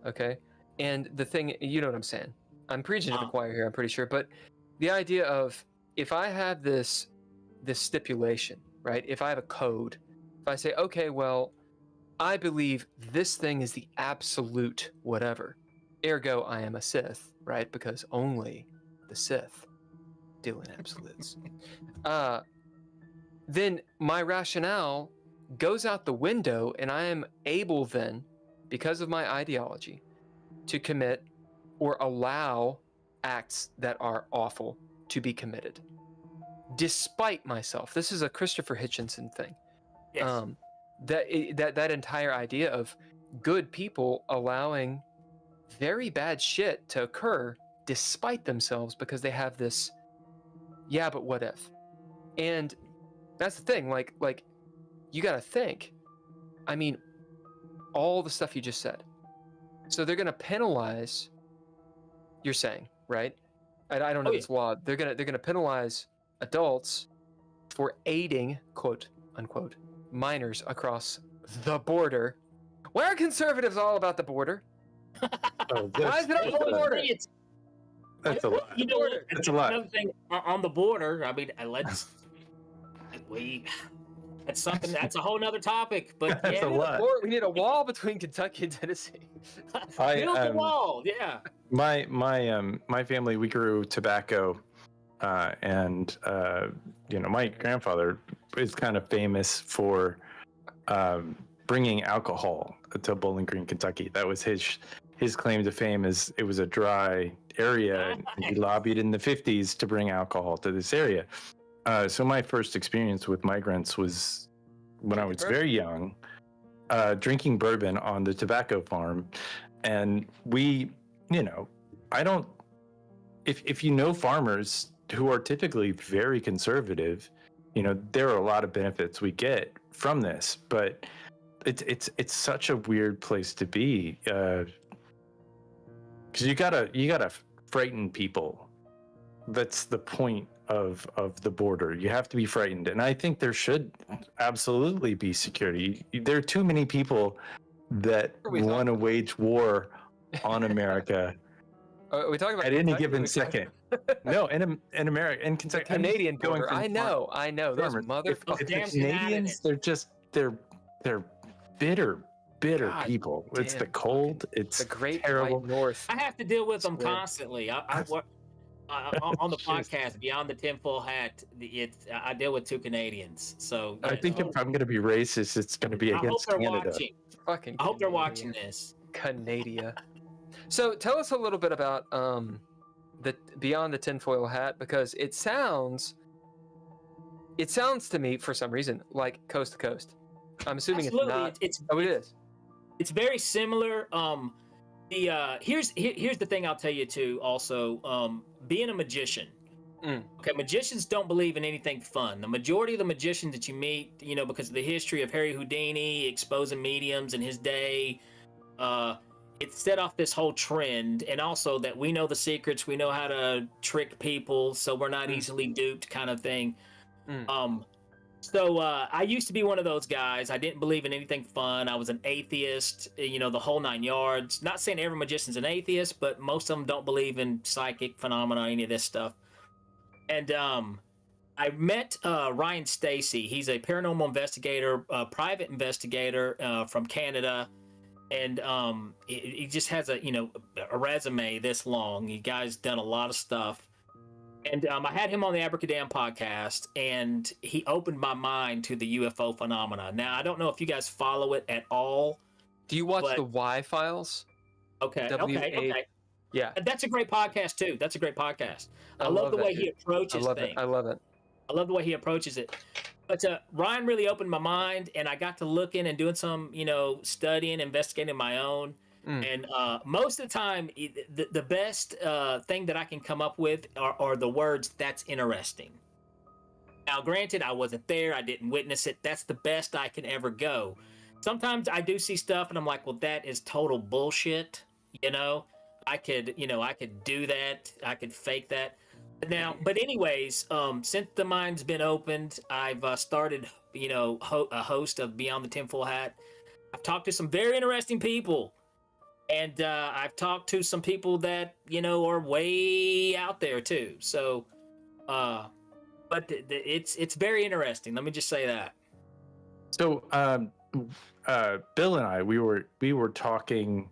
okay? And the thing, you know what I'm saying? I'm preaching to the choir here. I'm pretty sure, but the idea of if I have this stipulation, right? If I have a code, if I say, okay, well, I believe this thing is the absolute whatever. Ergo, I am a Sith, right? Because only the Sith deal in absolutes. Then my rationale goes out the window, and I am able then, because of my ideology, to commit or allow acts that are awful to be committed, despite myself. This is a Christopher Hitchinson thing. Yes. That entire idea of good people allowing very bad shit to occur despite themselves because they have this, yeah, but what if? And that's the thing, like you gotta think. I mean, all the stuff you just said. So they're gonna penalize, you're saying, right? I don't know this law. They're gonna penalize adults for aiding, quote unquote, minors across the border. Why are conservatives all about the border? Why is it on the border? That's a lot. That's a lot. Another thing on the border. I mean, that's something. That's a whole nother topic. But that's a lot. We need a wall between Kentucky and Tennessee. Build the wall. Yeah. My family, we grew tobacco, and my grandfather is kind of famous for bringing alcohol to Bowling Green, Kentucky. That was his claim to fame. Is it was a dry area, and he lobbied in the 50s to bring alcohol to this area. So my first experience with migrants was when I was very young, drinking bourbon on the tobacco farm. And we, I don't, if farmers, who are typically very conservative, there are a lot of benefits we get from this, but it's such a weird place to be, because you gotta frighten people. That's the point of the border. You have to be frightened, and I think there should absolutely be security. There are too many people that want to wage war on America. Are we talking about at any given second? No, in America, in Canadian border. I know. Those motherfuckers. Canadians, they're bitter God people. Damn. It's the cold. It's the great terrible north. I have to deal with them constantly. On the podcast Beyond the Tinfoil Hat, I deal with 2 Canadians. So I think if I'm going to be racist, it's going to be against Canada. I hope they're watching this. Canada. So tell us a little bit about the Beyond the Tinfoil Hat, because it sounds to me for some reason like Coast to Coast. I'm assuming Absolutely. It's not. It is. It's very similar. Here's the thing I'll tell you too. Also, being a magician. Okay, magicians don't believe in anything fun. The majority of the magicians that you meet, because of the history of Harry Houdini exposing mediums in his day, it set off this whole trend, and also that we know the secrets, we know how to trick people, so we're not easily duped, kind of thing. So I used to be one of those guys. I didn't believe in anything fun. I was an atheist, the whole 9 yards. Not saying every magician's an atheist, but most of them don't believe in psychic phenomena, any of this stuff. And I met Ryan Stacy. He's a paranormal investigator, a private investigator from Canada. And he just has a resume this long. The guy's done a lot of stuff. And I had him on the Abracadam podcast, and he opened my mind to the UFO phenomena. Now, I don't know if you guys follow it at all. Do you watch the Y Files? Okay. Yeah. That's a great podcast, too. That's a great podcast. I love the way he approaches things. I love it. I love the way he approaches it. But Ryan really opened my mind, and I got to looking and doing some, studying, investigating my own. And most of the time, the best thing that I can come up with are the words, "that's interesting." Now, granted, I wasn't there. I didn't witness it. That's the best I can ever go. Sometimes I do see stuff, and I'm like, well, that is total bullshit. I could do that. I could fake that. Now, but anyways, since the mind's been opened, I've started, a host of Beyond the Tinfoil Hat. I've talked to some very interesting people. And I've talked to some people that, are way out there too. So, but it's very interesting. Let me just say that. So, Bill and I, we were talking,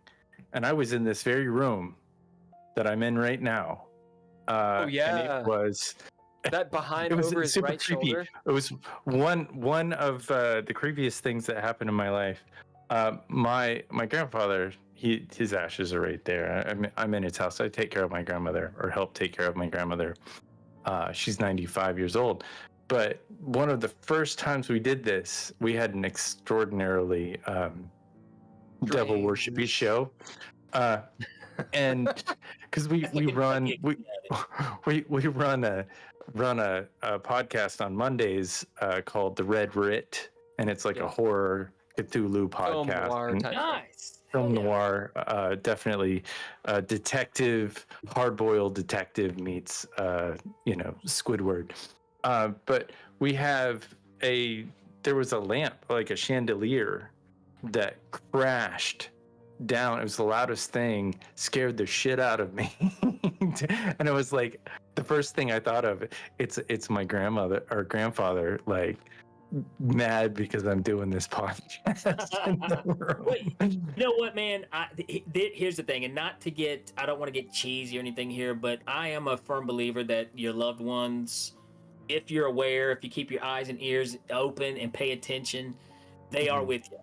and I was in this very room that I'm in right now. And it was that behind over his right creepy. shoulder. It was one of the creepiest things that happened in my life. My grandfather, his ashes are right there. I'm in his house. I take care of my grandmother, or help take care of my grandmother. She's 95 years old. But one of the first times we did this, we had an extraordinarily devil worshipy show, and because we run a podcast on Mondays called The Red Writ, and it's like a horror Cthulhu podcast. Nice. Film noir, definitely detective, hard-boiled detective meets, Squidward. But there was a lamp, like a chandelier, that crashed down. It was the loudest thing, scared the shit out of me. And it was like, the first thing I thought of, it's my grandmother or grandfather, like, mad because I'm doing this podcast in the room. Wait, you know what, man? Here's the thing, and I don't want to get cheesy or anything here, but I am a firm believer that your loved ones, if you're aware, if you keep your eyes and ears open and pay attention, they are with you.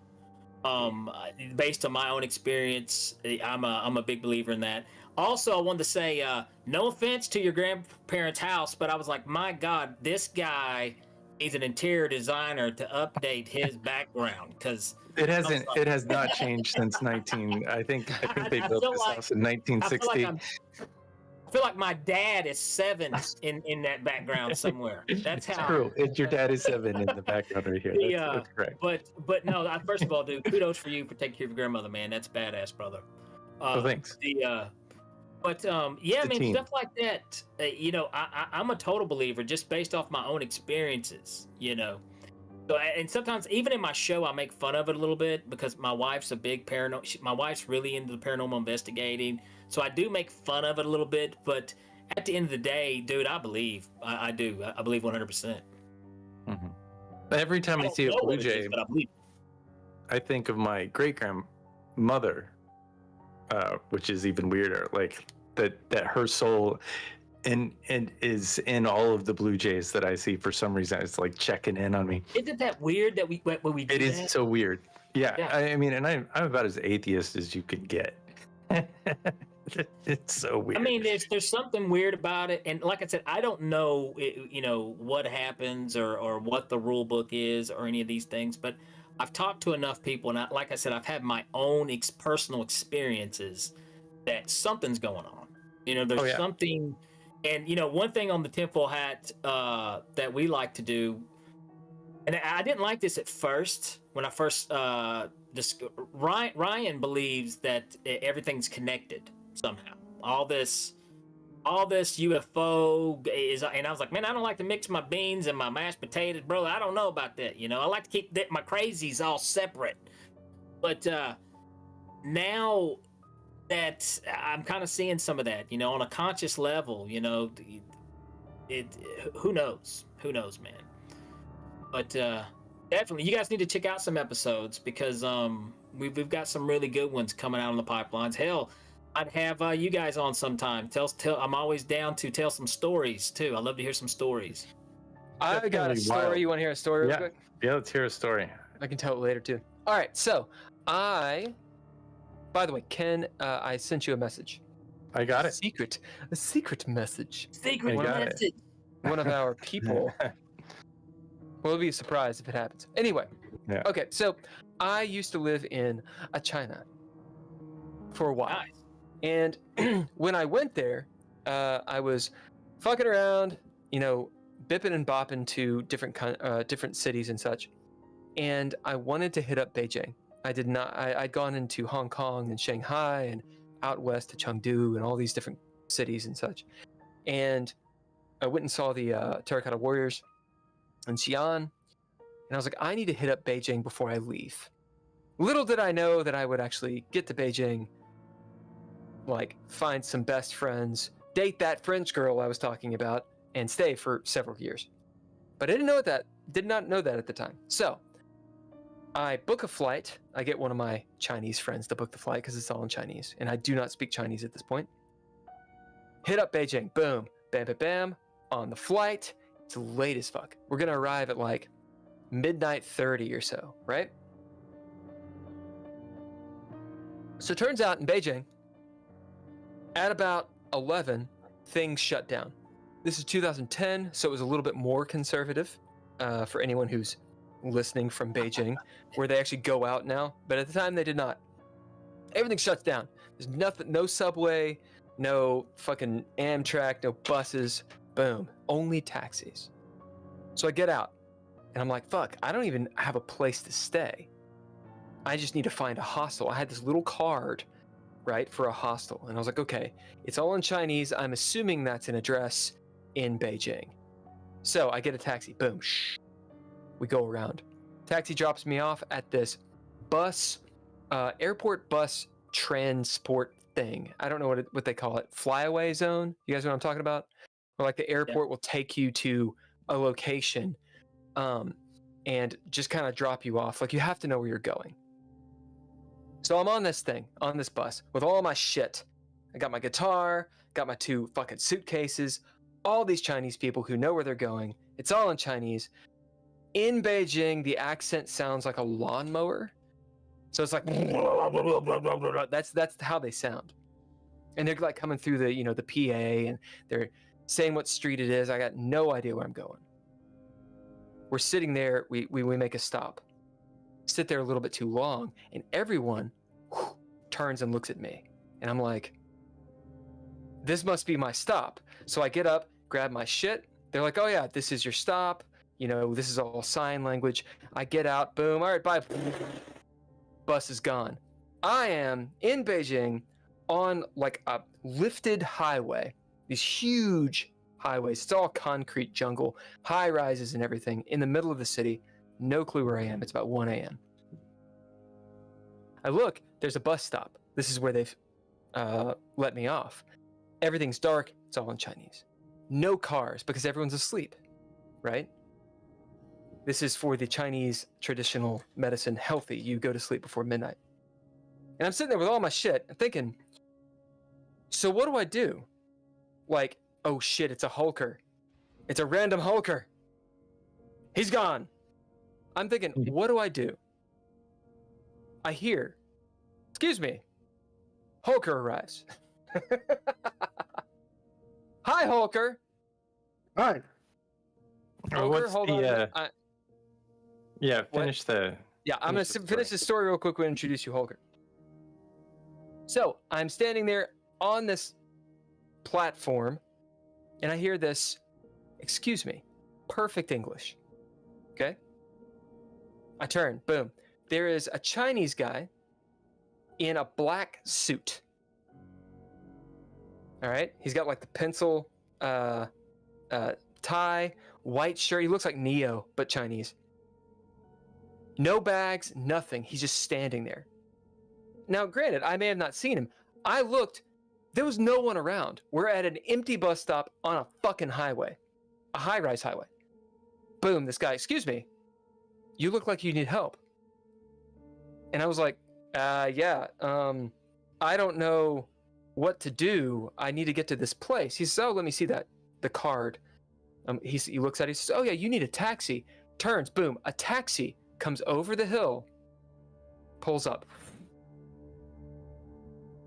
Based on my own experience, I'm a big believer in that. Also, I wanted to say, no offense to your grandparents' house, but I was like, my God, this guy, he's an interior designer to update his background, because it has not changed since I think they built this house in 1960. I feel like my dad is 7 in that background somewhere. That's how. True. Your dad is 7 in the background right here. That's correct. But no, first of all, dude, kudos for you for taking care of your grandmother, man. That's badass, brother. Thanks. Yeah, man, stuff like that. I'm a total believer just based off my own experiences. So, and sometimes even in my show, I make fun of it a little bit because my wife's a big my wife's really into the paranormal investigating. So I do make fun of it a little bit, but at the end of the day, dude, I believe. I do. I believe 100%. Mm-hmm. Every time I see a blue jay, I think of my great grandmother, which is even weirder. Like that her soul and is in all of the blue jays that I see. For some reason, it's like checking in on me. Isn't that weird that we do It is that? So weird. Yeah. I mean, and I'm about as atheist as you could get. It's so weird. I mean, there's something weird about it, and like I said, I don't know, what happens or what the rule book is or any of these things, but I've talked to enough people, and like I said, I've had my own personal experiences that something's going on. There's something. And, one thing on the tinfoil hat that we like to do, and I didn't like this at first, when I first, Ryan believes that everything's connected somehow. All this UFO is, and I was like, man, I don't like to mix my beans and my mashed potatoes, bro. I don't know about that. I like to keep my crazies all separate. But now that I'm kind of seeing some of that, on a conscious level, who knows, man. But definitely, you guys need to check out some episodes because we've got some really good ones coming out on the pipelines. Hell, I'd have you guys on sometime. Tell. I'm always down to tell some stories too. I love to hear some stories. I got a story. Wild. You want to hear a story real quick? Yeah, let's hear a story. I can tell it later too. All right, so by the way, Ken, I sent you a message. I got it. A secret message. Secret message. One of our people. We'll be surprised if it happens. Anyway. Yeah. Okay, so I used to live in China for a while. Nice. And when I went there, I was fucking around, bipping and bopping to different cities and such. And I wanted to hit up Beijing. I did not. I'd gone into Hong Kong and Shanghai and out west to Chengdu and all these different cities and such. And I went and saw the Terracotta Warriors in Xi'an. And I was like, I need to hit up Beijing before I leave. Little did I know that I would actually get to Beijing, like find some best friends, date that French girl I was talking about, and stay for several years. But I did not know that at the time. So I book a flight. I get one of my Chinese friends to book the flight because it's all in Chinese, and I do not speak Chinese at this point. Hit up Beijing. Boom. Bam, bam, bam. On the flight. It's late as fuck. We're going to arrive at like midnight 30 or so, right? So it turns out in Beijing, at about 11, things shut down. This is 2010, so it was a little bit more conservative for anyone who's listening from Beijing, where they actually go out now. But at the time, they did not. Everything shuts down. There's nothing, no subway, no fucking Amtrak, no buses. Boom. Only taxis. So I get out, and I'm like, fuck, I don't even have a place to stay. I just need to find a hostel. I had this little card, right, for a hostel. And I was like, okay, it's all in Chinese. I'm assuming that's an address in Beijing. So I get a taxi. Boom. Shh. We go around. Taxi drops me off at this bus, airport bus transport thing. I don't know what they call it. Flyaway zone. You guys know what I'm talking about? Where like the airport will take you to a location and just kind of drop you off. Like you have to know where you're going. So I'm on this thing, on this bus, with all my shit. I got my guitar, got my 2 fucking suitcases, all these Chinese people who know where they're going. It's all in Chinese. In Beijing, the accent sounds like a lawnmower. So it's like, that's how they sound. And they're like coming through the, the PA, and they're saying what street it is. I got no idea where I'm going. We're sitting there, we make a stop. Sit there a little bit too long, and everyone turns and looks at me. And I'm like, this must be my stop. So I get up, grab my shit. They're like, oh yeah, this is your stop. You know, this is all sign language. I get out, boom, all right, bye. Bus is gone. I am in Beijing on like a lifted highway, these huge highways. It's all concrete jungle, high rises and everything in the middle of the city. No clue where I am. It's about 1 a.m. I look, there's a bus stop. This is where they've let me off. Everything's dark. It's all in Chinese. No cars because everyone's asleep, right? This is for the Chinese traditional medicine, healthy. You go to sleep before midnight. And I'm sitting there with all my shit and thinking, so what do I do? Like, oh shit, it's a hulker. It's a random hulker. He's gone. I'm thinking, what do I do? I hear, excuse me, hulker arrives. Hi, hulker. Hi. Hulker, What's hold the, on. Yeah, finish what? the... Yeah, I'm going to finish the story real quick and introduce you, Hulker. So, I'm standing there on this platform, and I hear this, excuse me, perfect English. Okay? I turn, boom. There is a Chinese guy in a black suit. All right? He's got like the pencil tie, white shirt. He looks like Neo, but Chinese. No bags, nothing. He's just standing there. Now, granted, I may have not seen him. I looked. There was no one around. We're at an empty bus stop on a fucking highway. A high-rise highway. Boom, this guy, excuse me. You look like you need help. And I was like, yeah, I don't know what to do. I need to get to this place. He says, oh, let me see that. The card. He looks at it. He says, oh, yeah, you need a taxi. Turns, boom, a taxi comes over the hill, pulls up.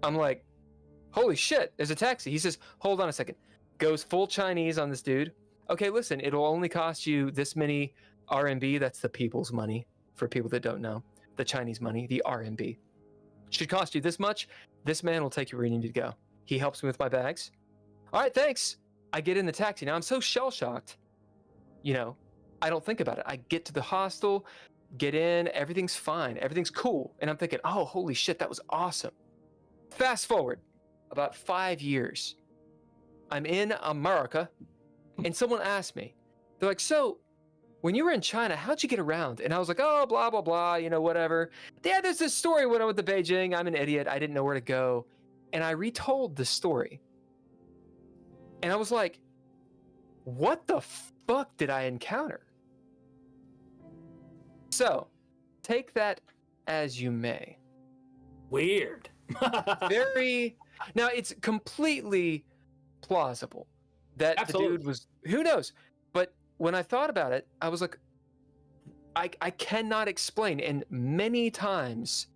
I'm like, holy shit, there's a taxi. He says, hold on a second. Goes full Chinese on this dude. Okay, listen, it'll only cost you this many RMB. That's the people's money, for people that don't know. The Chinese money, the RMB. Should cost you this much. This man will take you where you need to go. He helps me with my bags. All right, thanks. I get in the taxi. Now, I'm so shell-shocked. You know, I don't think about it. I get to the hostel, get in, everything's fine. Everything's cool. And I'm thinking, oh, holy shit, that was awesome. Fast forward about 5 years. I'm in America, and someone asked me, they're like, so when you were in China, how'd you get around? And I was like, oh, blah, blah, blah, you know, whatever. Yeah, there's this story when I went to Beijing. I'm an idiot. I didn't know where to go. And I retold the story. And I was like, what the fuck did I encounter? So, take that as you may. Weird. Very. Now, it's completely plausible that Absolutely. the dude was. Who knows? But when I thought about it, I was like, I cannot explain. And many times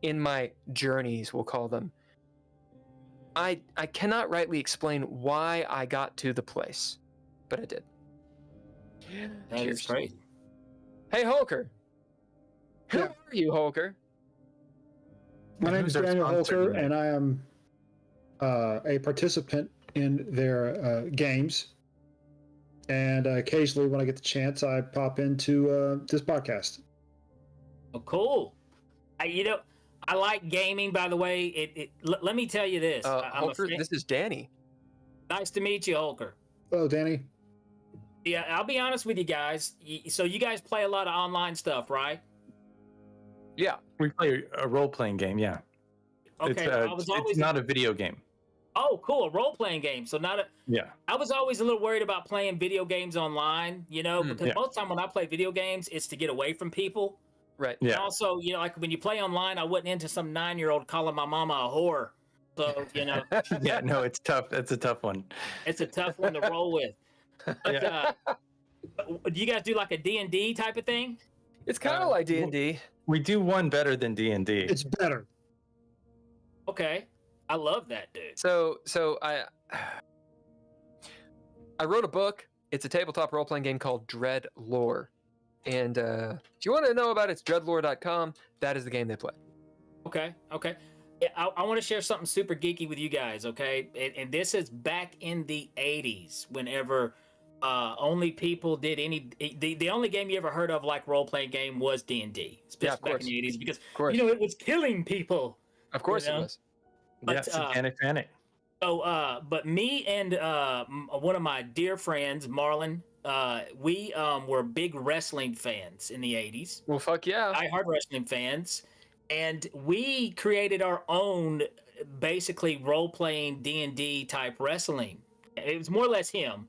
in my journeys, we'll call them, I cannot rightly explain why I got to the place, but I did. That is crazy. Hey, Holker. Who Yeah. are you, Holker? My name is Who's our Daniel sponsor Holker, tonight? and I am a participant in their games. And occasionally, when I get the chance, I pop into this podcast. Oh, cool. I like gaming, by the way. Let me tell you this. I'm Holker, this is Danny. Nice to meet you, Holker. Hello, Danny. Yeah, I'll be honest with you guys. So you guys play a lot of online stuff, right? Yeah. We play a role-playing game, yeah. Okay. It's not a video game. Oh, cool. A role-playing game. So Yeah. I was always a little worried about playing video games online, because Yeah. most time when I play video games, it's to get away from people. Right. And Yeah. also, like when you play online, I wasn't into some 9-year-old calling my mama a whore. So, Yeah, no, it's tough. It's a tough one. it's a tough one to roll with. But, do you guys do like a D&D type of thing? It's kind of like D&D. We do one better than D&D. It's better. Okay. I love that, dude. So I wrote a book. It's a tabletop role-playing game called Dread Lore. And if you want to know about it, it's dreadlore.com. That is the game they play. Okay. Yeah, I want to share something super geeky with you guys, okay? And this is back in the 80s, whenever only people did any... The only game you ever heard of like role-playing game was D&D, especially back in the 80s, because, it was killing people. Of course it was. But, satanic panic. So, but me and one of my dear friends, Marlon, we were big wrestling fans in the 80s. Well, fuck yeah. Die-hard wrestling fans. And we created our own, basically, role-playing D&D type wrestling. It was more or less him.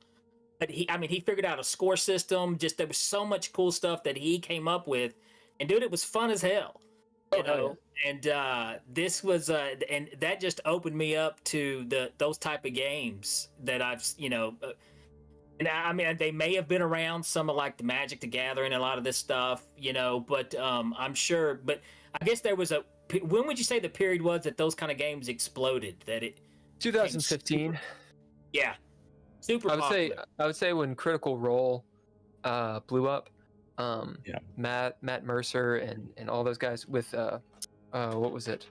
But he figured out a score system. Just there was so much cool stuff that he came up with. And, dude, it was fun as hell. You know? And this was, and that just opened me up to those type of games that I've, and I mean, they may have been around, some of like the Magic the Gathering, a lot of this stuff, but I'm sure, but I guess there was when would you say the period was that those kind of games exploded? That it 2015. Yeah. Super popular. I would say when Critical Role blew up. Yeah. Matt Mercer and all those guys with what was it?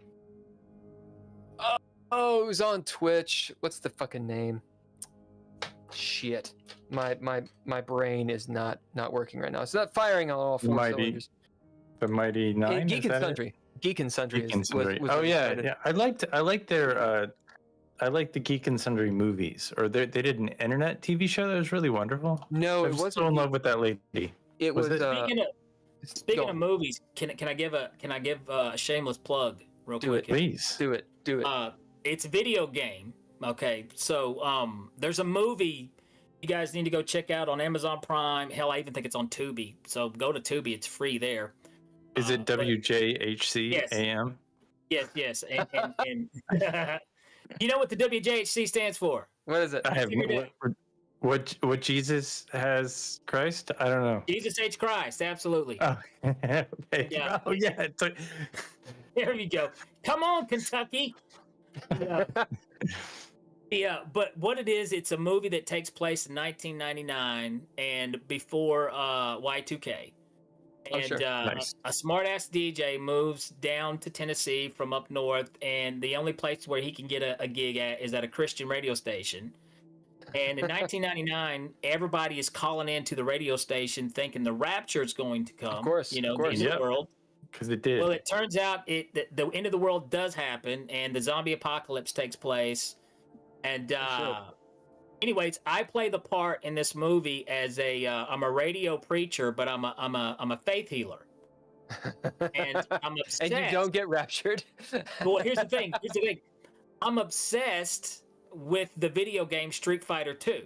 Oh, it was on Twitch. What's the fucking name? Shit. My brain is not working right now. It's not firing on all four cylinders. The Mighty Nine. Geek and Sundry. Geek and Sundry. Oh yeah. I liked their I like the Geek and Sundry movies. Or they did an internet TV show that was really wonderful. No, I was so in love with that lady. It was. Speaking of movies, can I give a shameless plug real quick? Please do it. It's a video game. Okay, so there's a movie you guys need to go check out on Amazon Prime. Hell, I even think it's on Tubi. So go to Tubi; it's free there. Is it WJHC AM? Yes, and you know what the WJHC stands for? What is it? I have what Jesus has Christ? I don't know. Jesus H Christ, absolutely. Oh, okay. Yeah. Oh yeah. There you go. Come on, Kentucky. Yeah. Yeah, but what it is, it's a movie that takes place in 1999 and before Y2K. And Nice. a smart-ass DJ moves down to Tennessee from up north, and the only place where he can get a gig at is at a Christian radio station. And in 1999, everybody is calling into the radio station thinking the rapture is going to come. Of course. The end of the world. Because it did. Well, it turns out the end of the world does happen, and the zombie apocalypse takes place. And anyways, I play the part in this movie as I'm a radio preacher, but I'm a faith healer. And I'm obsessed. And you don't get raptured. Well, here's the thing. I'm obsessed with the video game Street Fighter 2.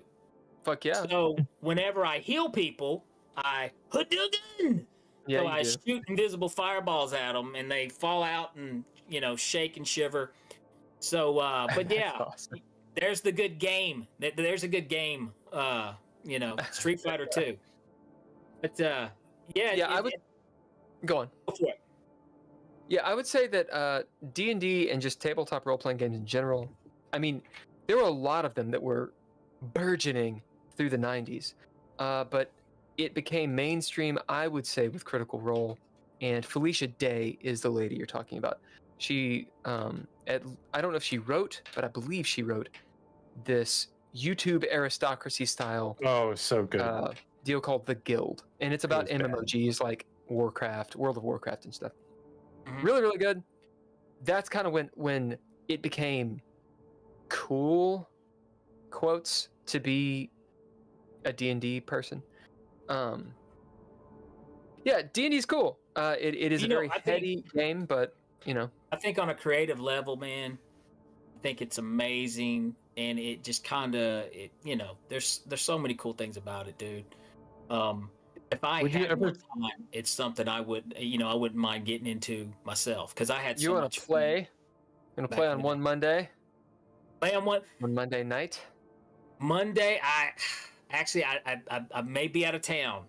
Fuck yeah. So whenever I heal people, I Hadouken! Yeah, so I shoot invisible fireballs at them, and they fall out and, shake and shiver. So, but yeah, awesome. There's the good game. There's a good game, Street Fighter 2. But, I would... Go on. Go for it. Yeah, I would say that D&D and just tabletop role-playing games in general, I mean, there were a lot of them that were burgeoning through the 90s, but it became mainstream, I would say, with Critical Role, and Felicia Day is the lady you're talking about. She, I don't know if she wrote, but I believe she wrote this YouTube aristocracy style. Oh, so good. Deal called The Guild, and it's about MMOGs like Warcraft, World of Warcraft and stuff. Mm-hmm. Really, really good. That's kind of when it became cool, quotes, to be a D&D person. Yeah, D&D is cool. It is a very heady game, but I think on a creative level, man, I think it's amazing, and it just kind of, there's so many cool things about it, dude. If I had more time, it's something I would, I wouldn't mind getting into myself, because I had so much fun. You want to play on one Monday? Play on what? One Monday night? Monday, I may be out of town.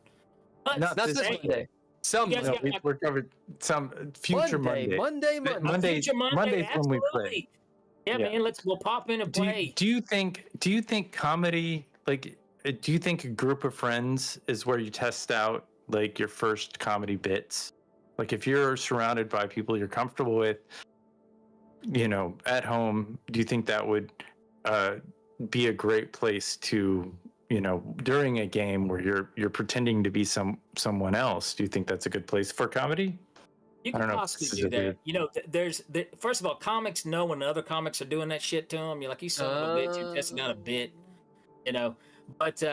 Not this Monday. We're covered some future Monday. Monday's when we play. Yeah, man, we'll pop in and play. Do you think comedy, like, do you think a group of friends is where you test out like your first comedy bits? Like, if you're surrounded by people you're comfortable with, at home, do you think that would be a great place to, during a game where you're pretending to be someone else? Do you think that's a good place for comedy? You can possibly do that. First of all, comics know when other comics are doing that shit to them. You're like, you son of a bitch, you're testing out a bit, But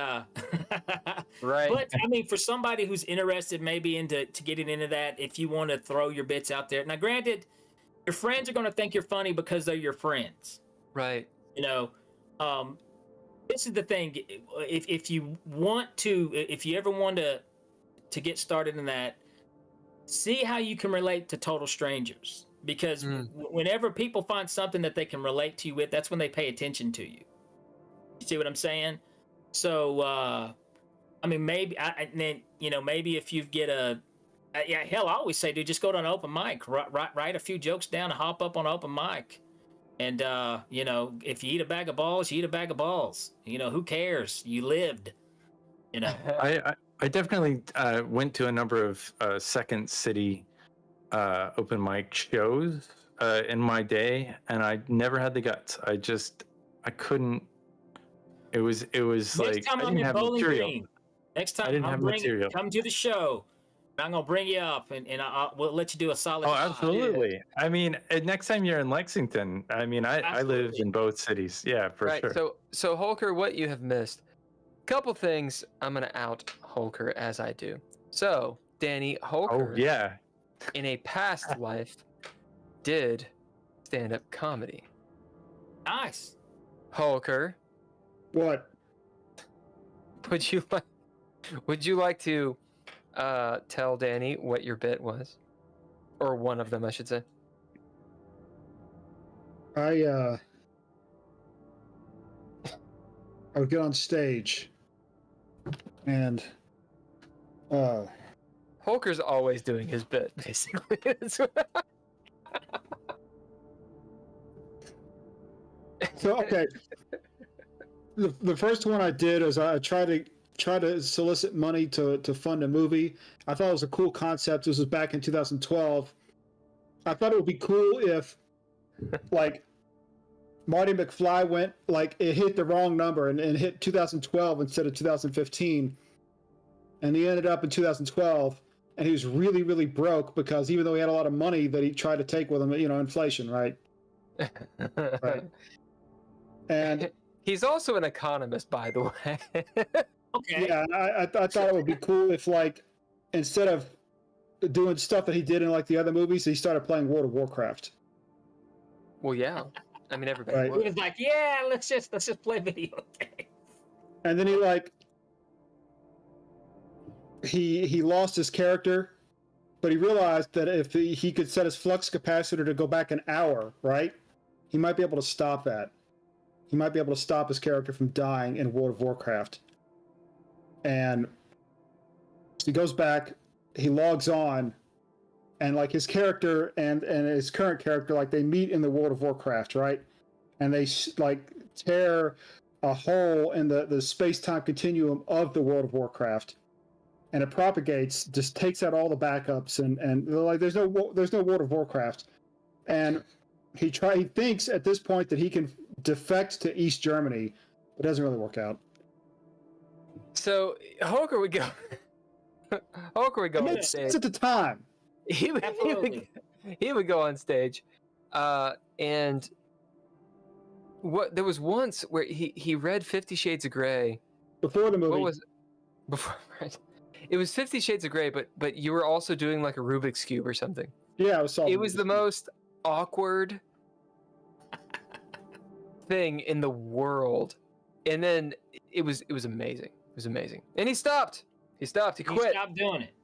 right. But I mean, for somebody who's interested, maybe into getting into that, if you want to throw your bits out there. Now, granted, your friends are going to think you're funny because they're your friends, right? This is the thing. If you ever want to get started in that, see how you can relate to total strangers, because whenever people find something that they can relate to you with, that's when they pay attention to you. You see what I'm saying? So, I mean, maybe, maybe if you get hell, I always say, dude, just go to an open mic, write a few jokes down, and hop up on an open mic. And, if you eat a bag of balls, you eat a bag of balls. Who cares? You lived, I definitely went to a number of Second City open mic shows in my day, and I never had the guts. I couldn't. It was Next like time I didn't have material. Green. Next time I didn't have material. Come to the show. I'm gonna bring you up, and we'll let you do a solid. Oh, absolutely. Yeah. I mean, next time you're in Lexington, I mean, I live in both cities. Yeah, for sure. So Holker, what you have missed. Couple things I'm gonna out Holker as I do. So, Danny, Holker, in a past life, did stand-up comedy. Nice. Holker, what? Would you like to tell Danny what your bit was, or one of them, I should say? I would get on stage, and Holker's always doing his bit, basically. So okay, the first one I did is I tried to solicit money to fund a movie. I thought it was a cool concept. This was back in 2012. I thought it would be cool if, like, Marty McFly went, like, it hit the wrong number and hit 2012 instead of 2015. And he ended up in 2012, and he was really, really broke because even though he had a lot of money that he tried to take with him, inflation, right? Right. And he's also an economist, by the way. Okay. Yeah, I thought it would be cool if, like, instead of doing stuff that he did in, like, the other movies, he started playing World of Warcraft. Well, yeah. I mean, everybody right. would. He was like, yeah, let's just play video games. And then he lost his character, but he realized that if he could set his flux capacitor to go back an hour, right, he might be able to stop that. He might be able to stop his character from dying in World of Warcraft. And so he goes back, he logs on, and, like, his character and his current character, like, they meet in the World of Warcraft, right? And they, like, tear a hole in the space-time continuum of the World of Warcraft. And it propagates, just takes out all the backups, and like, there's no World of Warcraft. And he thinks at this point that he can defect to East Germany, but it doesn't really work out. So Holker would go. Holker would go on stage. It's at the time. He would go on stage, and there was once where he read 50 Shades of Grey before the movie. What was it? Before, right? It was 50 Shades of Grey, but you were also doing, like, a Rubik's Cube or something. Yeah, it was the most awkward thing in the world, and then it was amazing. It was amazing, and he stopped. He quit. He stopped doing it.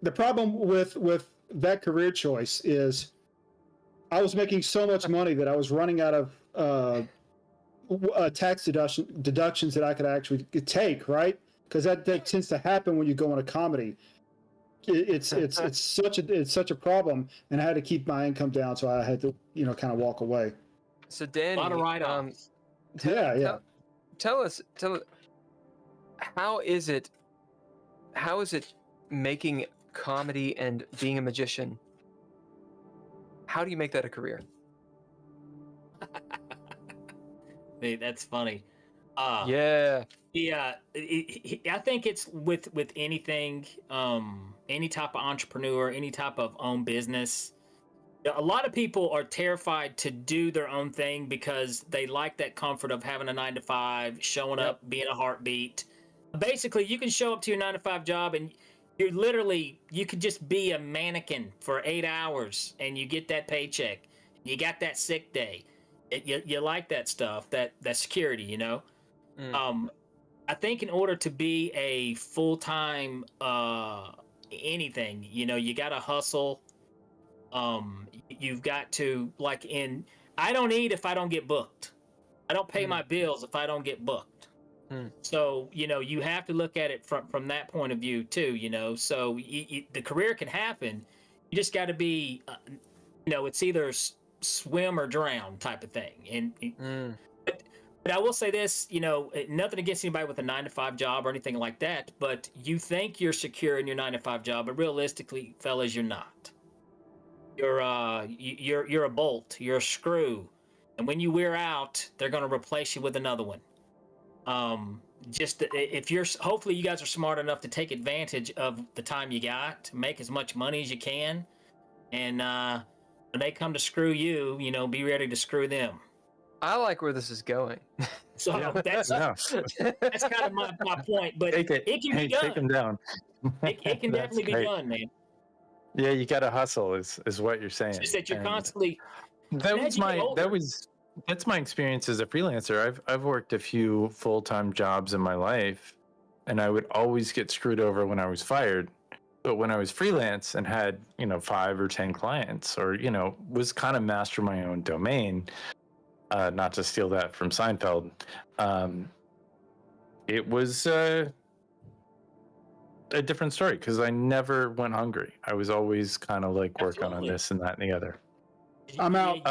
The problem with that career choice is I was making so much money that I was running out of tax deductions that I could actually take, right? Because that tends to happen when you go into comedy. It's such a problem, and I had to keep my income down, so I had to kind of walk away. So Danny, tell us how is it making comedy and being a magician. How do you make that a career? Hey, that's funny. Yeah. Yeah, I think it's with anything, any type of entrepreneur, any type of own business. A lot of people are terrified to do their own thing because they like that comfort of having a 9 to 5, showing up, being a heartbeat. Basically, you can show up to your 9 to 5 job and you could just be a mannequin for 8 hours and you get that paycheck. You got that sick day. You like that stuff, that security, you know? I think in order to be a full-time anything, you know, you got to hustle. You've got to, I don't eat if I don't get booked. I don't pay my bills if I don't get booked. So, you know, you have to look at it from that point of view too, you know. So the career can happen. You just got to be, you know, it's either swim or drown type of thing. But I will say this, you know, nothing against anybody with a 9 to 5 job or anything like that, but you think you're secure in your 9 to 5 job, but realistically, fellas, you're not. You're a bolt, you're a screw, and when you wear out, they're going to replace you with another one. Hopefully you guys are smart enough to take advantage of the time you got, make as much money as you can, and when they come to screw you, you know, be ready to screw them. I like where this is going. So that's kind of my point, but it can be done. Take them down. It can definitely be done, man. Yeah, you got to hustle is what you're saying. It's just that you're constantly. That's my experience as a freelancer. I've worked a few full-time jobs in my life, and I would always get screwed over when I was fired. But when I was freelance and had, you know, 5 or 10 clients, or, you know, was kind of master my own domain, not to steal that from Seinfeld, it was a different story because I never went hungry. I was always kind of like working on this and that and the other. I'm out.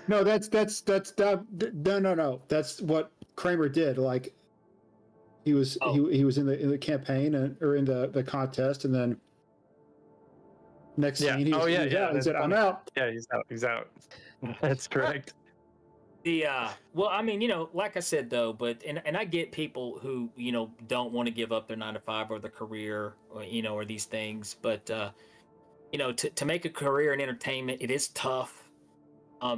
No, no. That's what Kramer did. Like he was he was in the campaign or in the contest, and then next scene he said, "I'm out." Yeah, he's out. That's correct. Well, I mean, you know, like I said though, and I get people who, you know, don't want to give up their 9 to 5 or their career, or, you know, or these things, but you know, to make a career in entertainment, it is tough.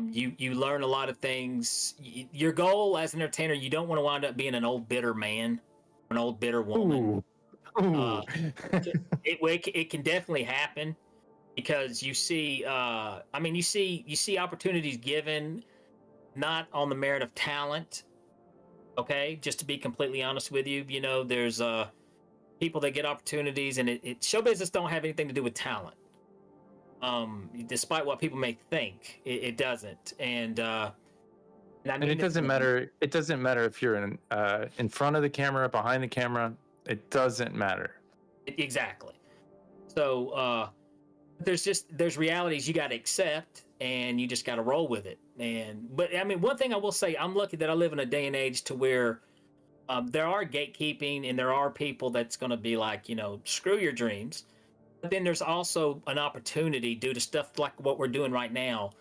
You learn a lot of things. Your goal as an entertainer, you don't want to wind up being an old bitter man, or an old bitter woman. Ooh. It can definitely happen because you see, you see opportunities given not on the merit of talent. Okay, just to be completely honest with you, you know, there's people that get opportunities, and show business don't have anything to do with talent. Despite what people may think, it doesn't, and it doesn't matter. It doesn't matter if you're in front of the camera, behind the camera. It doesn't matter. Exactly. So there's realities you got to accept, and you just got to roll with it. But I mean, one thing I will say, I'm lucky that I live in a day and age to where there are gatekeeping, and there are people that's going to be like, you know, screw your dreams. But then there's also an opportunity due to stuff like what we're doing right now,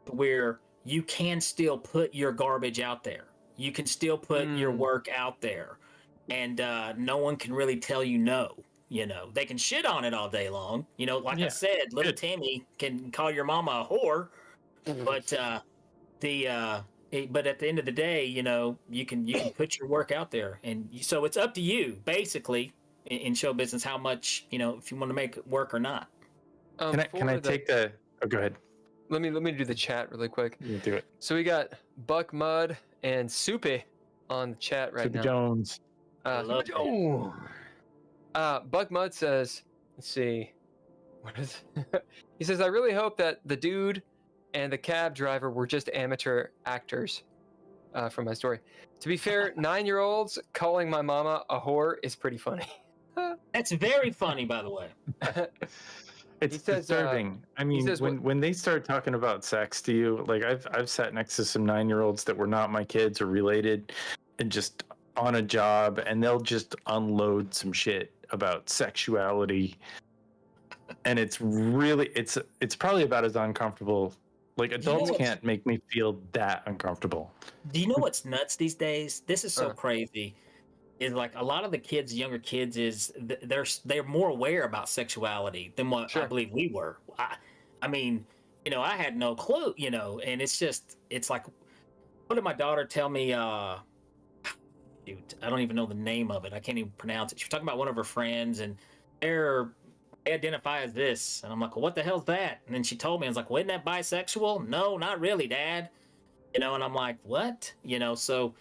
where you can still put your garbage out there. You can still put your work out there, and no one can really tell you no. You know, they can shit on it all day long. You know, like I said, little Timmy can call your mama a whore, but but at the end of the day, you know, you can put your work out there, and so it's up to you, basically, in show business, how much, you know, if you want to make it work or not. Can I take the? Oh, go ahead. Let me do the chat really quick. You do it. So we got Buck Mud and Soupy on the chat right now. Jones. I love it. Buck Mud says, let's see, what is it? He says, I really hope that the dude and the cab driver were just amateur actors from my story. To be fair, 9-year-olds calling my mama a whore is pretty funny. That's very funny, by the way. It's disturbing. I mean, when they start talking about sex to you, like I've sat next to some 9-year-olds that were not my kids or related, and just on a job and they'll just unload some shit about sexuality, and it's probably about as uncomfortable. Like, adults can't make me feel that uncomfortable. Do you know what's nuts these days? This is so crazy. Is like a lot of the kids, younger kids, is they're more aware about sexuality than what I believe we were. I mean, you know, I had no clue, you know, and it's like, what did my daughter tell me? Dude, I don't even know the name of it. I can't even pronounce it. She was talking about one of her friends, and they identify as this, and I'm like, well, what the hell's that? And then she told me, I was like, well, isn't that bisexual? No, not really, Dad. You know, and I'm like, what? You know, so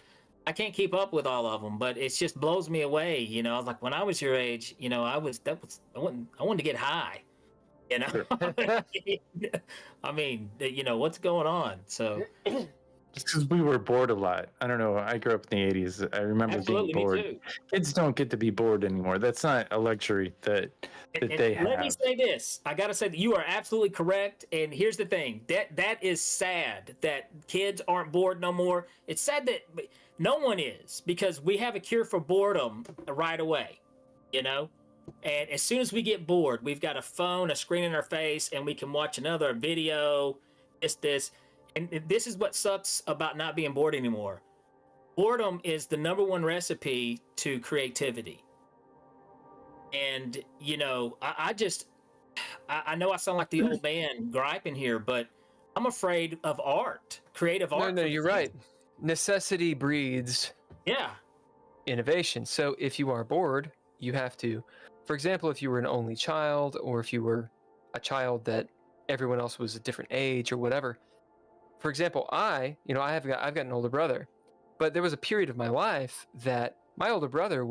I can't keep up with all of them, but it just blows me away. You know, I was like, when I was your age, you know, I wanted to get high. You know, I mean, you know, what's going on? So, just because we were bored a lot. I don't know. I grew up in the 80s. I remember being bored. Me too. Kids don't get to be bored anymore. That's not a luxury that they have. Let me say this. I got to say that you are absolutely correct. And here's the thing. That is sad that kids aren't bored no more. It's sad that no one is, because we have a cure for boredom right away, you know? And as soon as we get bored, we've got a phone, a screen in our face, and we can watch another video, this. And this is what sucks about not being bored anymore. Boredom is the number one recipe to creativity. And, you know, I know I sound like the old man griping here, but I'm afraid of art, creative art. No, you're right. Necessity breeds innovation. So if you are bored, you have to, for example, if you were an only child, or if you were a child that everyone else was a different age or whatever. For example, I've got an older brother, but there was a period of my life that my older brother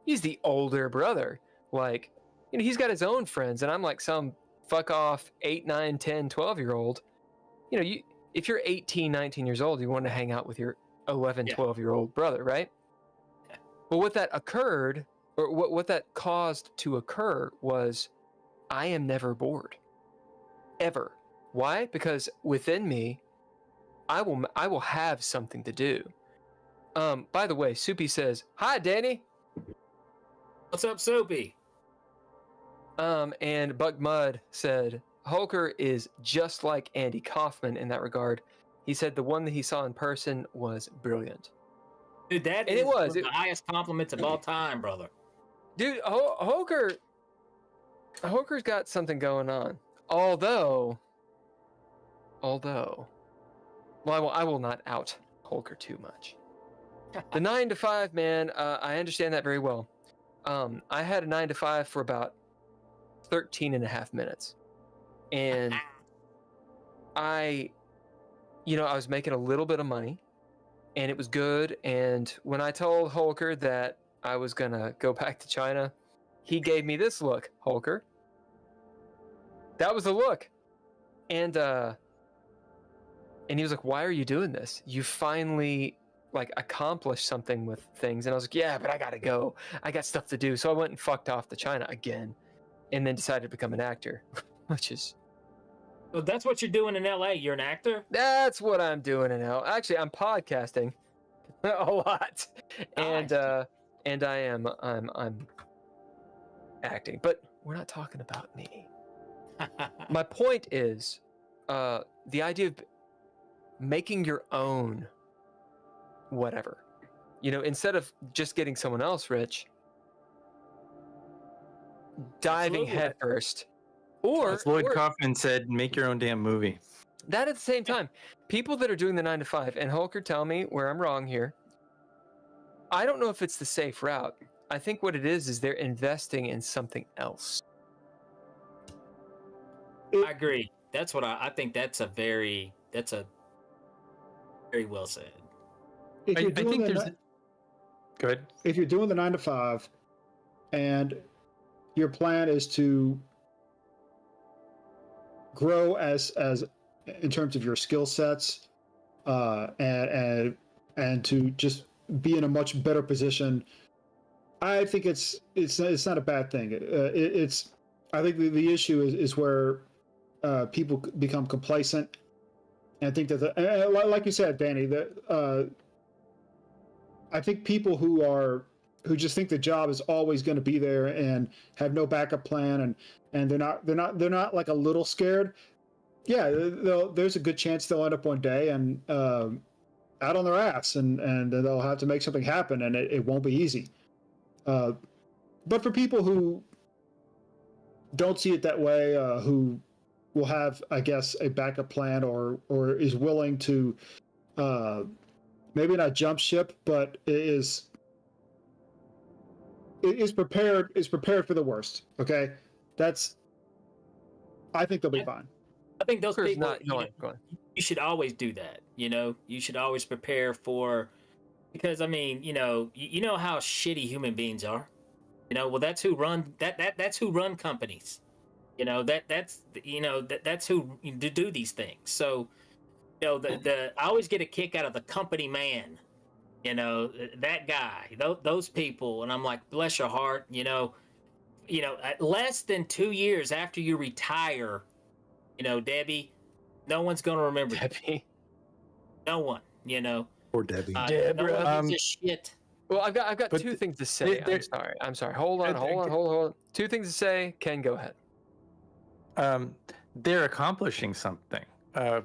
he's the older brother. Like, you know, he's got his own friends, and I'm like some fuck off 8, 9, 10, 12-year-old. You know, if you're 18, 19 years old, you want to hang out with your 11, 12-year-old brother, right? But what that occurred, or what that caused to occur, was I am never bored. Ever. Why? Because within me, I will have something to do. By the way, Soupy says, "Hi, Danny." What's up, Soupy? And Bug Mud said, Holker is just like Andy Kaufman in that regard. He said the one that he saw in person was brilliant. Dude, it was the highest compliments of all time, brother. Dude, Holker's got something going on. Although, well, I will not out Holker too much. The 9 to 5, man, I understand that very well. I had a 9 to 5 for about 13 and a half minutes. And I was making a little bit of money, and it was good. And when I told Holker that I was going to go back to China, he gave me this look, Holker. That was the look. And he was like, "Why are you doing this? You finally accomplished something with things." And I was like, "Yeah, but I gotta go. I got stuff to do." So I went and fucked off to China again, and then decided to become an actor, which is. Well, that's what you're doing in LA. You're an actor? That's what I'm doing in LA. Actually, I'm podcasting a lot, and I'm acting. But we're not talking about me. My point is, the idea of making your own whatever, instead of just getting someone else rich, diving headfirst. Or, as Lloyd Kaufman said, make your own damn movie. That at the same time, people that are doing the 9 to 5, and Holker, tell me where I'm wrong here. I don't know if it's the safe route. I think what it is they're investing in something else. I agree. That's what I think. That's a very well said. If you're doing Go ahead. If you're doing the 9 to 5, and your plan is to grow as in terms of your skill sets, and to just be in a much better position, I think it's not a bad thing. I think the issue is where people become complacent, and I think that like you said, Danny, that I think people who just think the job is always going to be there and have no backup plan, and they're not like a little scared. Yeah, there's a good chance they'll end up one day and out on their ass, and they'll have to make something happen, and it won't be easy. But for people who don't see it that way, who will have, I guess, a backup plan or is willing to maybe not jump ship, but is prepared for the worst. Okay, I think they'll be fine. I think those people, not going. You should always do that. You should always prepare for, because I mean, you know how shitty human beings are. Well, that's who run that's who run companies. That's who do these things. So, I always get a kick out of the company man. That guy, those people, and I'm like, bless your heart. At less than 2 years after you retire, Debbie, no one's gonna remember Debbie. No one, Or Debbie. Deborah. No one gives a shit. Well, I've got two things to say. I'm sorry. Hold on. Two things to say. Ken, go ahead. They're accomplishing something,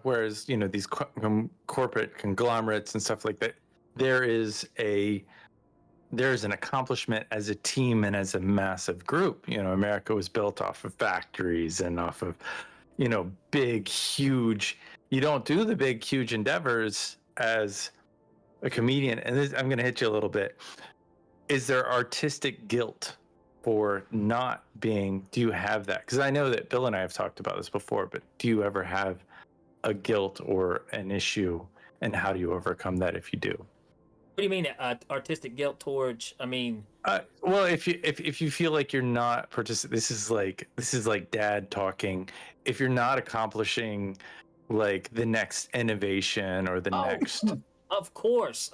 whereas these corporate conglomerates and stuff like that, there is an accomplishment as a team and as a massive group. America was built off of factories and off of big, huge. You don't do the big, huge endeavors as a comedian. And I'm going to hit you a little bit. Is there artistic guilt for not being? Do you have that? Because I know that Bill and I have talked about this before, but do you ever have a guilt or an issue, and how do you overcome that if you do? What do you mean artistic guilt towards? I mean, well, if you feel like you're not this is like dad talking. If you're not accomplishing like the next innovation or the next, of course,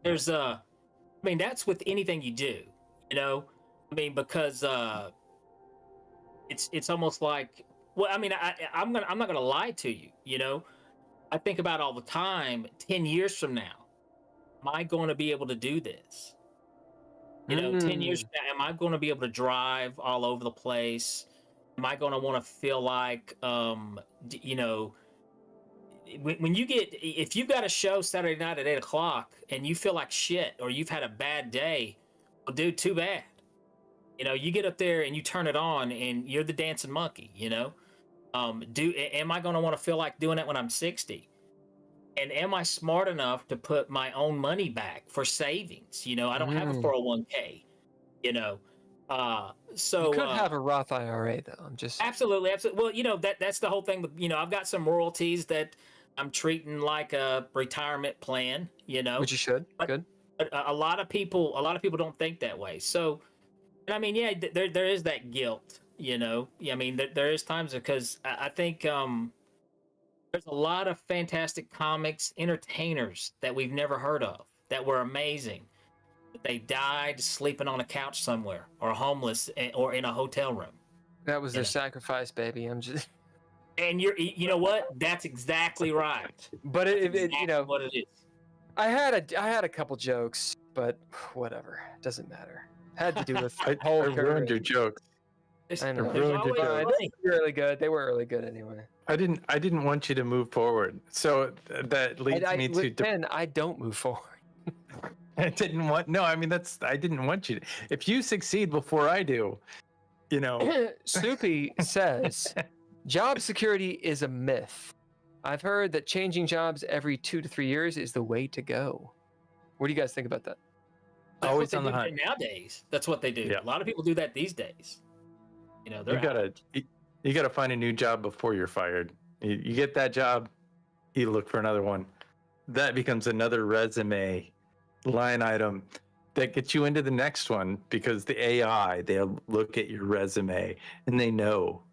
there's I mean, that's with anything you do, I mean, because it's almost like, well, I mean, I'm not gonna lie to you, I think about all the time. 10 years from now, am I going to be able to do this? 10 years from now, am I going to be able to drive all over the place? Am I going to want to feel like, when if you've got a show Saturday night at 8:00 and you feel like shit, or you've had a bad day, well, dude, too bad. You get up there and you turn it on and you're the dancing monkey, am I going to want to feel like doing that when I'm 60? And am I smart enough to put my own money back for savings? I don't have a 401k, so you could have a Roth IRA though. I'm just absolutely. Well, that's the whole thing. But I've got some royalties that I'm treating like a retirement plan. Which you should. Good. But a lot of people don't think that way. So, and I mean, yeah, there is that guilt. I mean, there is times because I think there's a lot of fantastic comics entertainers that we've never heard of that were amazing. They died sleeping on a couch somewhere, or homeless, or in a hotel room. That was their sacrifice, baby. I'm just. And you know what? That's exactly right. But what it is. I had a couple jokes, but whatever, doesn't matter. Had to do with I ruined your jokes. I know. Ruined your jokes. They were really good. They were really good anyway. I didn't want you to move forward. So that leads me to. Ben, I don't move forward. I didn't want you to. If you succeed before I do, Soupy says, job security is a myth. I've heard that changing jobs every 2 to 3 years is the way to go. What do you guys think about that? Always on the hunt. Nowadays, that's what they do. Yeah. A lot of people do that these days. You gotta find a new job before you're fired. You get that job, you look for another one. That becomes another resume line item that gets you into the next one, because the AI, they'll look at your resume and they know.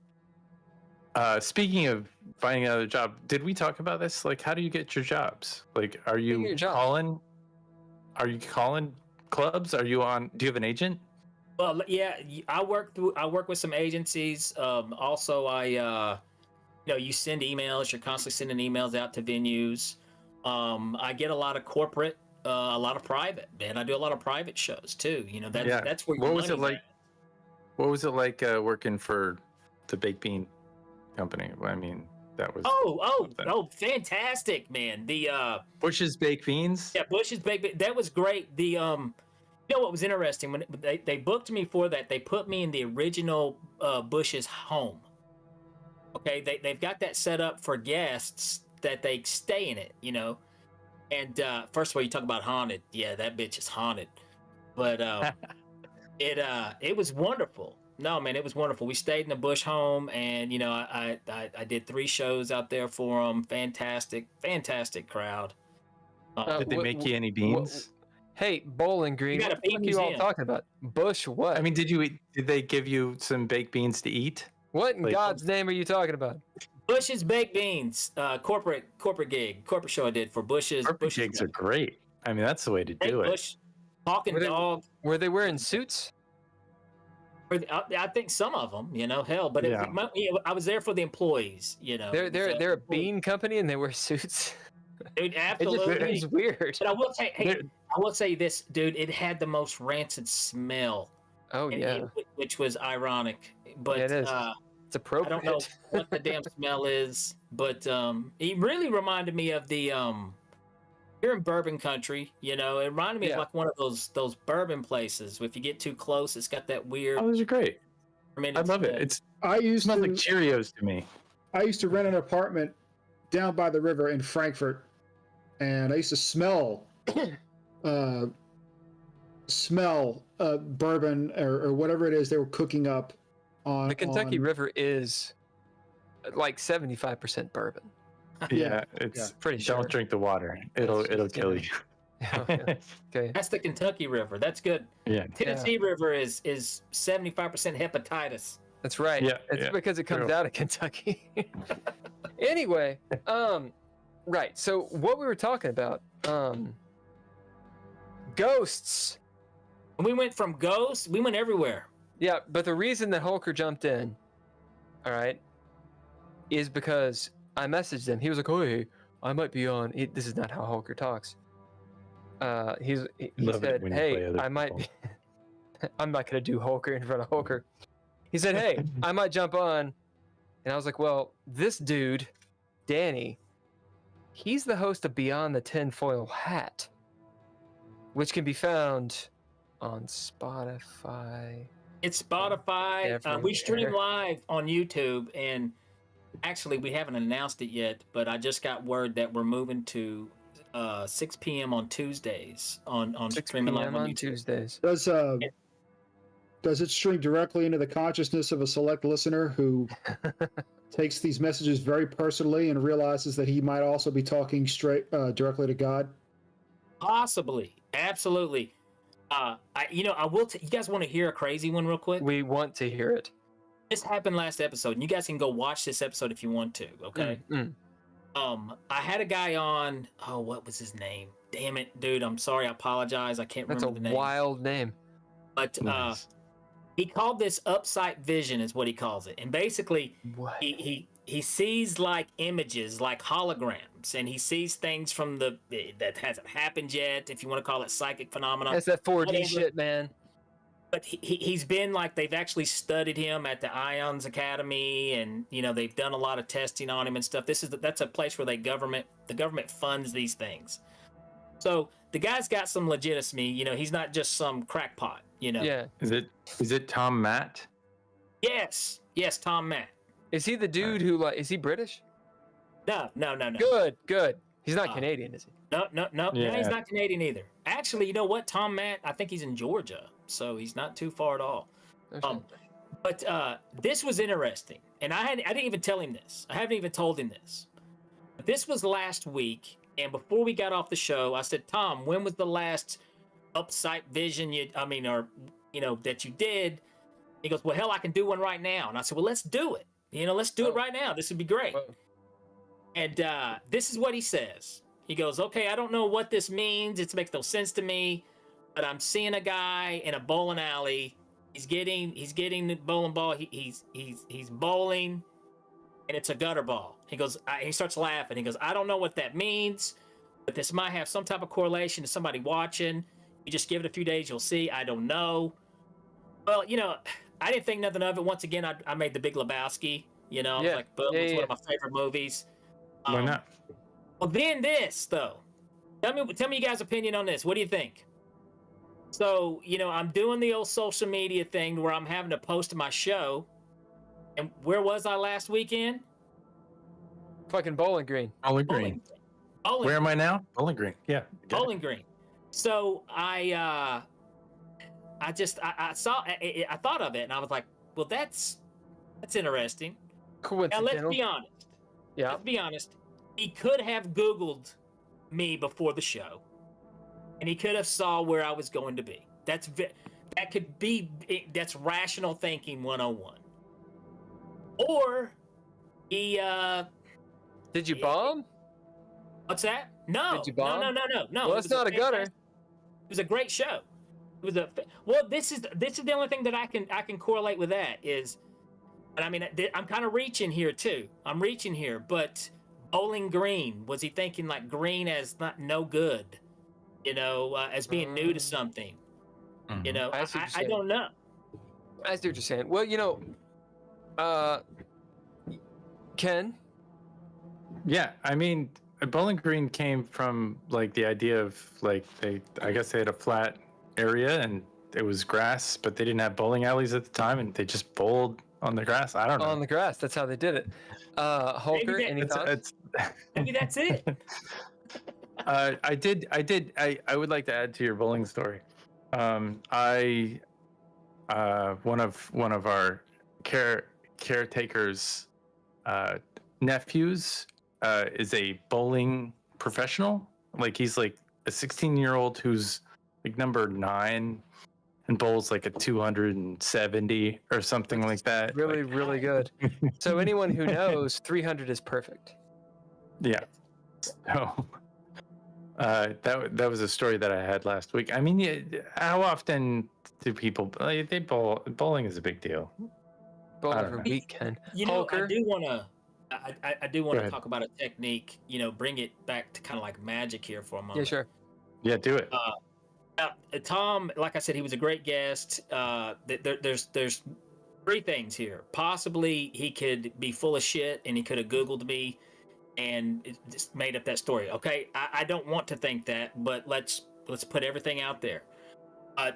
Speaking of finding another job, did we talk about this? Like, how do you get your jobs? Like, are you calling clubs? Do you have an agent? Well, yeah, I work with some agencies. Also, you send emails. You're constantly sending emails out to venues. I get a lot of corporate a lot of private, man. I do a lot of private shows too. You know, that's where what was it like? What was it like working for the Baked Bean Company? I mean, that was fantastic, man. The Bush's Baked Beans. Yeah, Bush's Baked Beans. That was great. The you know what was interesting when they booked me for that? They put me in the original Bush's home. Okay, they've got that set up for guests that they stay in it, you know. And first of all, you talk about haunted. Yeah, that bitch is haunted. But it was wonderful. No, man, it was wonderful. We stayed in the Bush home, and you know, I did 3 shows out there for them. Fantastic crowd. Did they make you any beans? Hey, Bowling Green, what are you all talking about? Bush what? I mean, did they give you some baked beans to eat? What in God's name are you talking about? Bush's Baked Beans, corporate show I did for Bush's. Corporate gigs are great. I mean, that's the way to do it. Bush, talking dog. Were they wearing suits? I think some of them, you know, hell. But I was there for the employees, you know. They're a bean company and they wear suits. Dude, absolutely. It's weird. But I will say this, dude. It had the most rancid smell. Oh yeah, which was ironic. But yeah, it is. It's appropriate. I don't know what the damn smell is, but it really reminded me of the here in bourbon country. You know, it reminded me of like one of those bourbon places. If you get too close, it's got that weird. Oh, those are great. I mean, I love it. It smells like Cheerios to me. I used to rent an apartment down by the river in Frankfurt, and I used to smell bourbon or whatever it is they were cooking up on the Kentucky River is like 75% bourbon. Yeah, it's pretty sure. Don't drink the water. It'll kill you. Okay. That's the Kentucky River. That's good. Yeah. Tennessee River is 75% hepatitis. That's right. Yeah, it's because it comes out of Kentucky. Anyway, right. So what we were talking about, ghosts. We went from ghosts, we went everywhere. Yeah, but the reason that Holker jumped in, all right, is because I messaged him. He was like, "Oh, hey, I might be on." This is not how Holker talks. He said, "Hey, I might be." I'm not gonna do Holker in front of Holker. He said, "Hey, I might jump on," and I was like, "Well, this dude, Danny, he's the host of Beyond the Tinfoil Hat, which can be found on Spotify." It's Spotify. We stream live on YouTube, and actually, we haven't announced it yet, but I just got word that we're moving to 6 p.m. on Tuesdays on 6 streaming live p.m. on on YouTube. Tuesdays. Does it stream directly into the consciousness of a select listener who takes these messages very personally and realizes that he might also be talking straight directly to God? Possibly, absolutely. I will. You guys want to hear a crazy one real quick? We want to hear it. This happened last episode, and you guys can go watch this episode if you want to. Okay. I had a guy on. Oh, what was his name? Damn it, dude! I'm sorry. I apologize. I can't remember the name. That's a wild name. But he called this upside vision, is what he calls it, and basically, he sees like images, like holograms, and he sees things from that hasn't happened yet. If you want to call it psychic phenomena, that's that 4D shit, man. But he's been like, they've actually studied him at the Ions Academy, and you know they've done a lot of testing on him and stuff. That's a place where the government funds these things. So the guy's got some legitimacy. You know, he's not just some crackpot. You know. Yeah. Is it Tom Matt? Yes, Tom Matt. Is he the dude who is he British? No. Good. He's not Canadian, is he? No, he's not Canadian either. Actually, you know what? Tom Matt, I think he's in Georgia, so he's not too far at all. But this was interesting, and I didn't even tell him this. I haven't even told him this. But this was last week, and before we got off the show, I said, "Tom, when was the last upsight vision that you did?" He goes, "Well, hell, I can do one right now." And I said, "Well, let's do it. Let's do it right now. This would be great." Whoa. And this is what he says. He goes, "Okay, I don't know what this means. It makes no sense to me, but I'm seeing a guy in a bowling alley. He's getting the bowling ball. He's bowling, and it's a gutter ball." He goes, he starts laughing. He goes, "I don't know what that means, but this might have some type of correlation to somebody watching. You just give it a few days, you'll see. I don't know. Well, I didn't think nothing of it. Once again, I made The Big Lebowski. I was like, boom, it's one of my favorite movies. Why not? Well, then this though. Tell me you guys' opinion on this. What do you think? So, I'm doing the old social media thing where I'm having to post to my show. And where was I last weekend? Fucking Bowling Green. Bowling Green. Where am I now? Bowling Green. Yeah. Bowling Green. So I thought of it and I was like, well, that's interesting. Coincidental. Now let's be honest. Yeah. Let's be honest. He could have Googled me before the show, and he could have saw where I was going to be. That's rational thinking 101. Or he Did you bomb? What's that? No. Did you bomb? No. Well, that's not a gutter. It was a great show. It was this is the only thing that I can correlate with that is, and I mean I'm kind of reaching here too. I'm reaching here, but Bowling Green, was he thinking like green as no good, as being new to something? Mm-hmm. I don't know. I see what you're saying. Well, Ken. Yeah, I mean, Bowling Green came from like the idea of like I guess they had a flat area and it was grass, but they didn't have bowling alleys at the time, and they just bowled on the grass. I don't know. On the grass. That's how they did it. Holker, any thoughts? Maybe that's it. I would like to add to your bowling story. One of our caretakers' nephews is a bowling professional. Like he's like a 16-year-old who's like number 9 and bowls like a 270 or something like that. Really, really good. So anyone who knows, 300 is perfect. Yeah. So that was a story that I had last week. I mean, how often do people they bowl? Bowling is a big deal. Bowling every weekend. I do want to talk about a technique. Bring it back to kind of like magic here for a moment. Yeah, sure. Yeah, do it. Tom, like I said, he was a great guest. There's 3 things here. Possibly he could be full of shit and he could have Googled me and just made up that story. Okay, I don't want to think that, but let's put everything out there.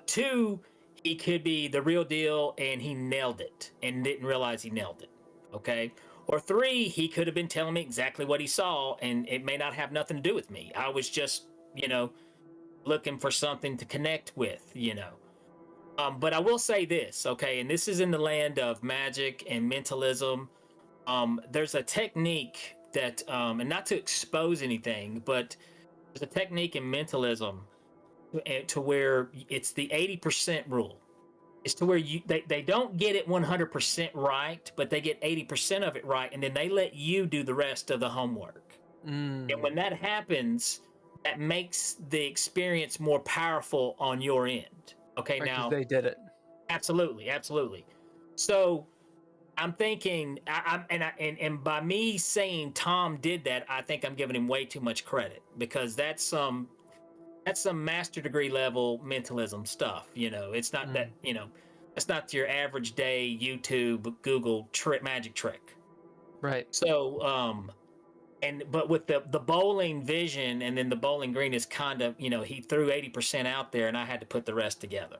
2, he could be the real deal and he nailed it and didn't realize he nailed it. Okay. Or 3, he could have been telling me exactly what he saw and it may not have nothing to do with me. I was just, looking for something to connect with, But I will say this, okay, and this is in the land of magic and mentalism. There's a technique that, and not to expose anything, but there's a technique in mentalism to where it's the 80% rule. It's to where they don't get it 100% right, but they get 80% of it right, and then they let you do the rest of the homework. And when that happens, that makes the experience more powerful on your end. Okay, right, now they did it. Absolutely. So I'm thinking, and by me saying Tom did that, I think I'm giving him way too much credit because that's some master degree level mentalism stuff. It's not that it's not your average day YouTube Google magic trick. Right. So but with the bowling vision and then the Bowling Green is kind of, he threw 80% out there and I had to put the rest together.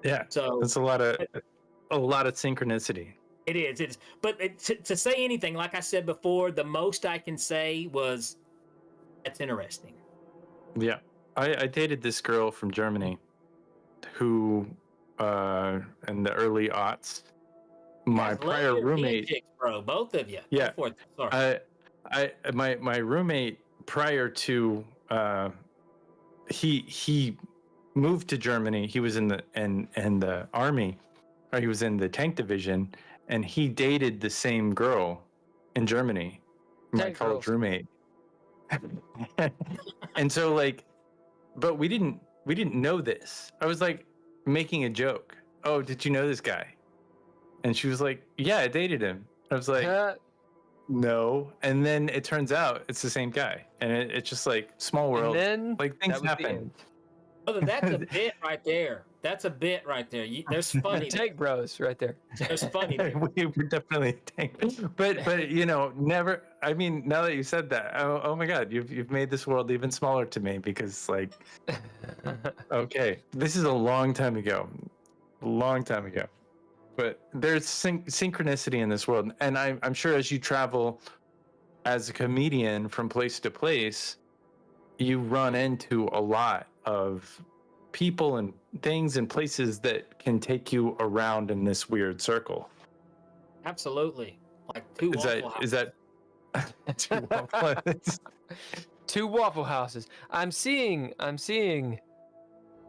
Yeah. So it's a lot of synchronicity. It is. But to say anything, like I said before, the most I can say was that's interesting. Yeah. I dated this girl from Germany who in the early aughts, my prior roommate, chicks, bro, both of you. Yeah. Sorry. My roommate prior to he moved to Germany. He was in the army, or he was in the tank division, and he dated the same girl in Germany, my college roommate. And so but we didn't know this. I was like making a joke. Oh, did you know this guy? And she was like, yeah, I dated him. I was like, no. And then it turns out it's the same guy. And it's just like small world. And then like things happen. Brother, that's a bit right there. That's a bit right there. There's funny. Tank bros right there. There's funny. There. We were definitely tank. But you know, never. I mean, now that you said that, oh my God, you've made this world even smaller to me because like, okay, this is a long time ago, But there's synchronicity in this world, and I'm sure as you travel as a comedian from place to place, you run into a lot of people and things and places that can take you around in this weird circle. Absolutely. Like two Waffle Houses. Is that two Waffle Houses? Two Waffle Houses. I'm seeing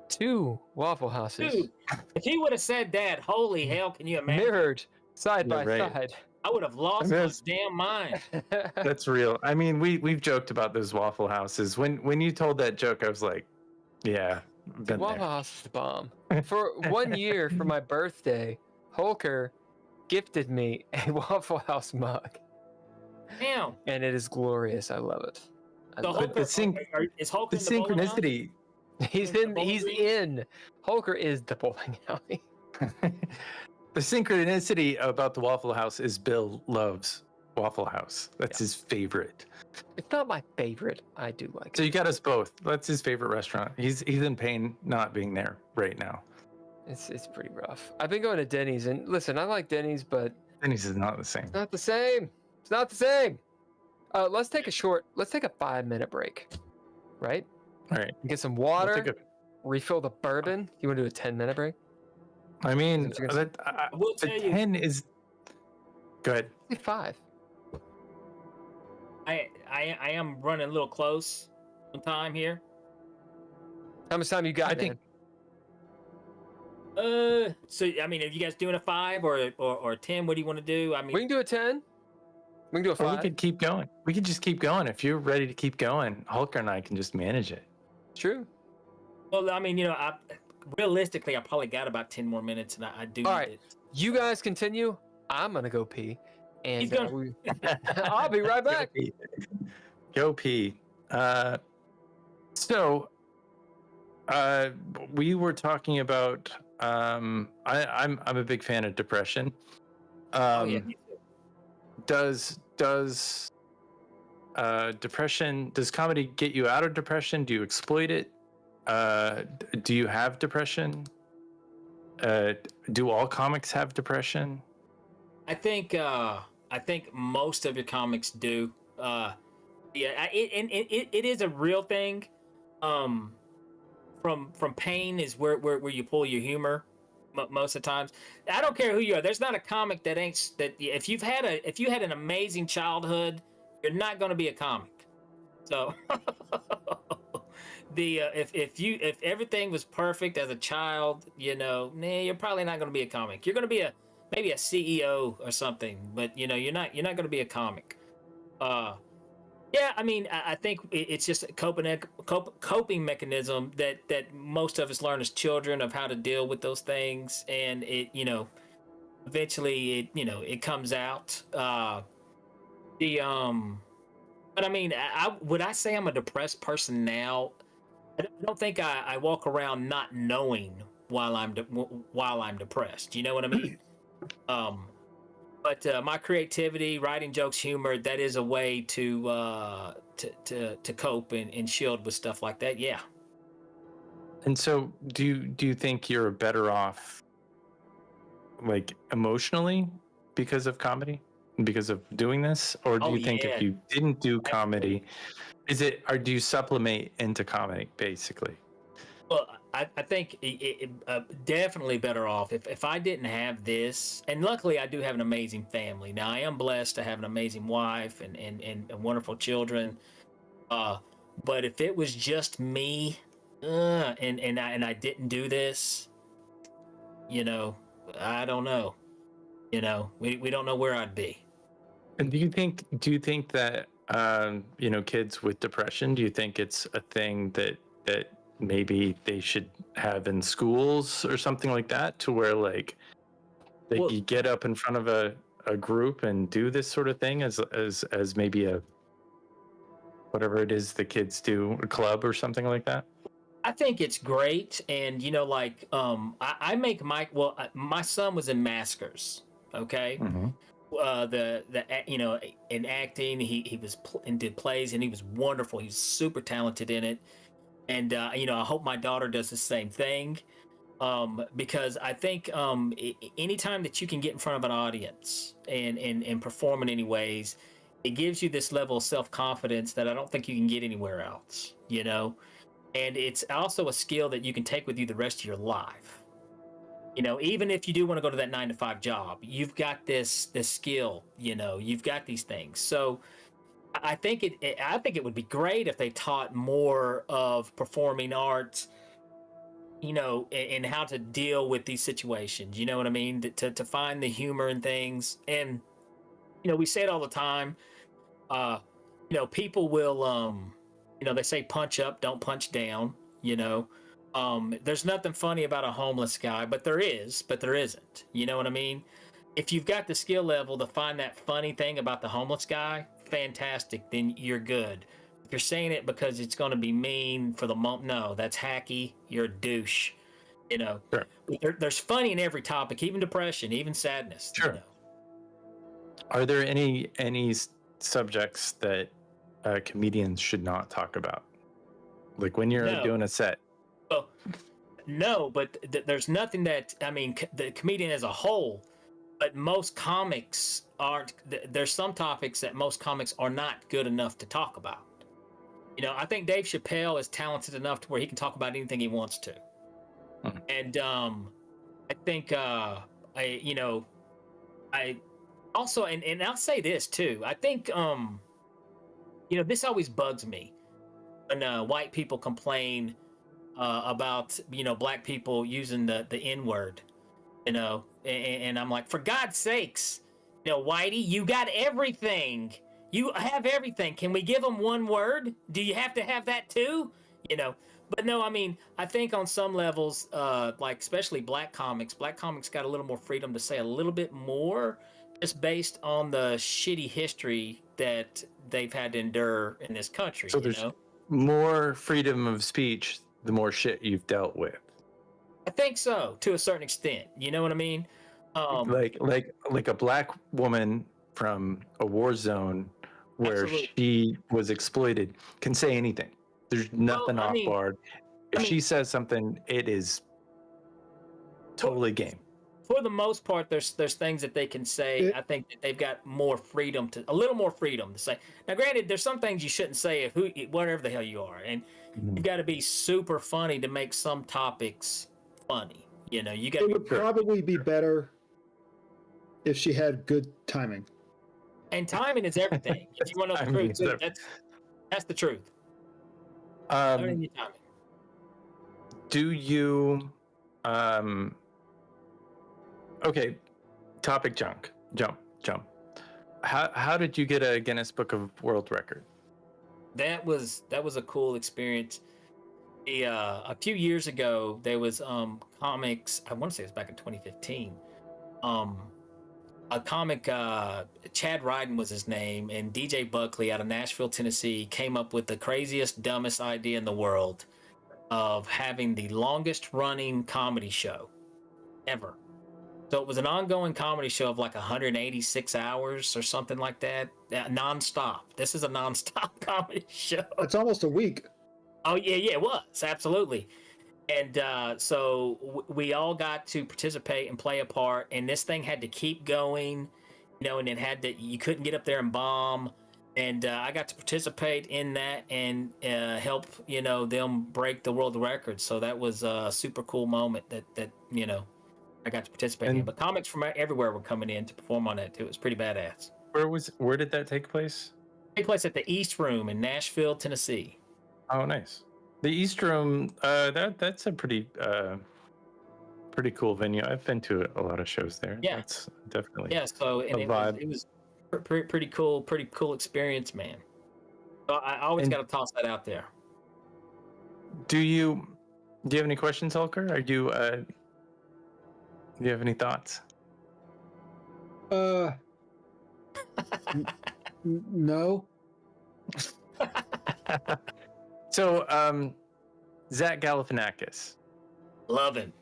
two Waffle Houses. Dude, if he would have said that, holy hell, can you imagine? Mirrored side by side. I would have lost my damn mind. That's real. I mean, we've joked about those Waffle Houses. When you told that joke, I was like, yeah, been Waffle there. House is the bomb. For 1 year, for my birthday, Holker gifted me a Waffle House mug. Damn. And it is glorious. I love it. Is Holker the synchronicity. He's in. Holker is the bowling alley. The synchronicity about the Waffle House is Bill loves Waffle House. That's his favorite. It's not my favorite. I do like So it. you got us both. That's his favorite restaurant. He's in pain not being there right now. It's pretty rough. I've been going to Denny's, and listen, I like Denny's, but Denny's is not the same. it's not the same. It's not the same. Let's take a 5-minute break, right? All right. Get some water, refill the bourbon. You want to do a 10-minute break? I mean, I will tell you. 10 is... Go ahead. 5. I am running a little close on time here. How much time you got, I think- So I mean, are you guys doing a 5 or 10? What do you want to do? I mean, We can do a 10. We can do a 5. Or we could keep going. We could just keep going. If you're ready to keep going, Hulk and I can just manage it. True. well, I mean, realistically, I probably got about 10 more minutes, and I do. All right. You guys continue. I'm gonna go pee, and I'll be right back. Go pee. So, we were talking about. I'm a big fan of depression. Oh, yeah. Does depression? Does comedy get you out of depression? Do you exploit it? Do you have depression? Do all comics have depression? I think most of your comics do. Yeah, it is a real thing. From pain is where you pull your humor most of the times. I don't care who you are. There's not a comic that ain't that. If you had an amazing childhood, you're not going to be a comic. So if everything was perfect as a child, you're probably not going to be a comic. You're going to be maybe a CEO or something, but you're not going to be a comic. Yeah, I mean, I think it's just a coping mechanism that most of us learn as children of how to deal with those things, and eventually it comes out. But I mean, would I say I'm a depressed person now? I don't think I walk around not knowing while I'm depressed. You know what I mean? But my creativity, writing jokes, humor, that is a way to cope and shield with stuff like that. Yeah. And so do you think you're better off like emotionally because of comedy? Because of doing this? Or do you think if you didn't do comedy, do you supplement into comedy basically? Well, I think definitely better off if I didn't have this, and luckily I do have an amazing family. Now I am blessed to have an amazing wife and wonderful children. But if it was just me, and I didn't do this, I don't know. We don't know where I'd be. And do you think that kids with depression, do you think it's a thing that maybe they should have in schools or something like that, to where like you get up in front of a group and do this sort of thing as maybe a whatever it is the kids do, a club or something like that? I think it's great, and like I make my son was in Maskers, okay. Mm-hmm. In acting, he was and did plays, and he was wonderful. He's super talented in it, and I hope my daughter does the same thing, because I think anytime that you can get in front of an audience and perform in any ways, it gives you this level of self-confidence that I don't think you can get anywhere else. And it's also a skill that you can take with you the rest of your life. Even if you do want to go to that 9-to-5 job, you've got this skill. You've got these things. So I think it would be great if they taught more of performing arts, and how to deal with these situations. You know what I mean? To find the humor in things. And we say it all the time. People will they say punch up, don't punch down. There's nothing funny about a homeless guy, but there isn't. You know what I mean? If you've got the skill level to find that funny thing about the homeless guy, fantastic, then you're good. If you're saying it because it's going to be mean for the moment, no, that's hacky. You're a douche. Sure. There's funny in every topic, even depression, even sadness. Sure. Are there any subjects that comedians should not talk about, like when you're doing a set? Well, no, but there's nothing that, the comedian as a whole, but most comics aren't. There's some topics that most comics are not good enough to talk about. I think Dave Chappelle is talented enough to where he can talk about anything he wants to. And I think I also, and I'll say this too, I think this always bugs me when white people complain about black people using the N-word, and I'm like, for God's sakes, Whitey, you got everything. You have everything. Can we give them one word? Do you have to have that too? But no, I think on some levels, like especially black comics got a little more freedom to say a little bit more, just based on the shitty history that they've had to endure in this country. So there's more freedom of speech the more shit you've dealt with. I think so, to a certain extent. You know what I mean? Like a black woman from a war zone where she was exploited can say anything. There's nothing off guard. If she says something, it is totally game. For the most part, there's things that they can say. I think that they've got a little more freedom to say. Now, granted, there's some things you shouldn't say whatever the hell you are, and you've got to be super funny to make some topics funny. You got. It would probably be better if she had good timing. And timing is everything. If you want to know the truth, that's the truth. Do you okay, topic jump. How did you get a Guinness Book of World Record? That was a cool experience. A few years ago, there was comics. I want to say it was back in 2015. A comic, Chad Ryden was his name, and DJ Buckley out of Nashville, Tennessee, came up with the craziest, dumbest idea in the world of having the longest running comedy show ever. So it was an ongoing comedy show of like 186 hours or something like that, nonstop. This is a nonstop comedy show. It's almost a week. Oh yeah, it was, absolutely. And so we all got to participate and play a part, and this thing had to keep going, and you couldn't get up there and bomb. And I got to participate in that and help, them break the world record. So that was a super cool moment that I got to participate in. But comics from everywhere were coming in to perform on that too. It was pretty badass. Where did that take place? It took place at the East Room in Nashville, Tennessee. Oh, nice. The East Room, that's a pretty cool venue. I've been to a lot of shows there. Yeah, that's definitely So and it was pretty cool experience, man. So I always got to toss that out there. Do you have any questions, Hulker? Or do you have any thoughts? No. So, Zach Galifianakis. Love him.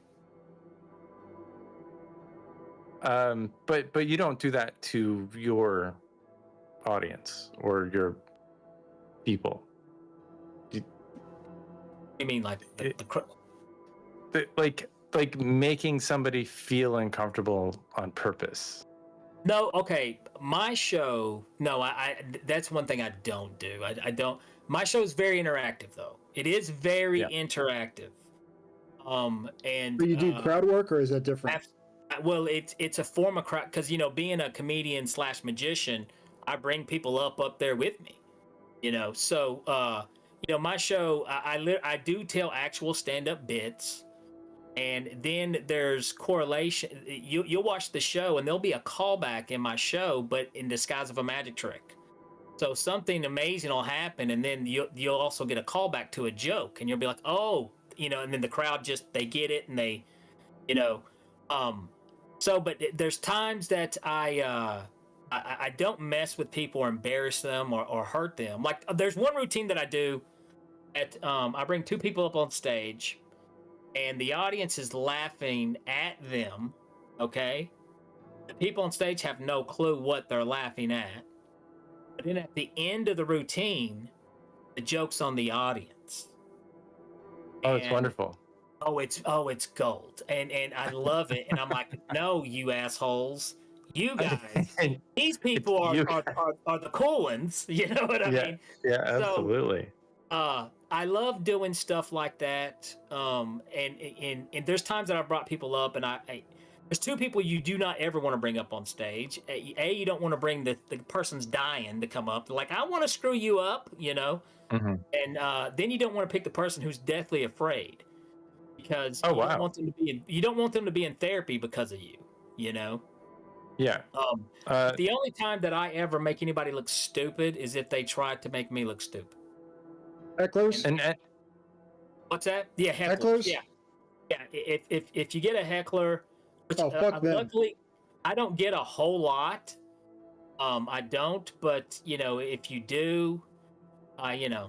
But you don't do that to your audience or your people. You mean like like making somebody feel uncomfortable on purpose? No, okay. My show, no, I that's one thing I don't do. I don't. My show is very interactive, though. It is very interactive. And But you do crowd work, or is that different? Well, it's a form of crowd because being a comedian / magician, I bring people up there with me. So my show, I do tell actual stand-up bits. And then there's correlation. You'll watch the show and there'll be a callback in my show, but in disguise of a magic trick. So something amazing will happen, and then you'll also get a callback to a joke, and you'll be like, oh, and then the crowd they get it, and they, but there's times that I don't mess with people or embarrass them or hurt them. Like there's one routine that I do at I bring 2 people up on stage. And the audience is laughing at them, okay? The people on stage have no clue what they're laughing at. But then at the end of the routine, the joke's on the audience. Oh, it's wonderful. Oh, it's gold. And I love it. And I'm like, no, you assholes. You guys, these people are the cool ones. You know what I mean? Yeah, absolutely. I love doing stuff like that. And there's times that I've brought people up, and there's 2 people you do not ever want to bring up on stage. You don't want to bring the person's dying to come up. Like, I want to screw you up, Mm-hmm. And then you don't want to pick the person who's deathly afraid, because you don't want them to be in therapy because of you. Yeah. The only time that I ever make anybody look stupid is if they try to make me look stupid. Hecklers? And what's that? Yeah, hecklers. Yeah. If you get a heckler, which, fuck them. luckily I don't get a whole lot. I don't, but if you do, I'm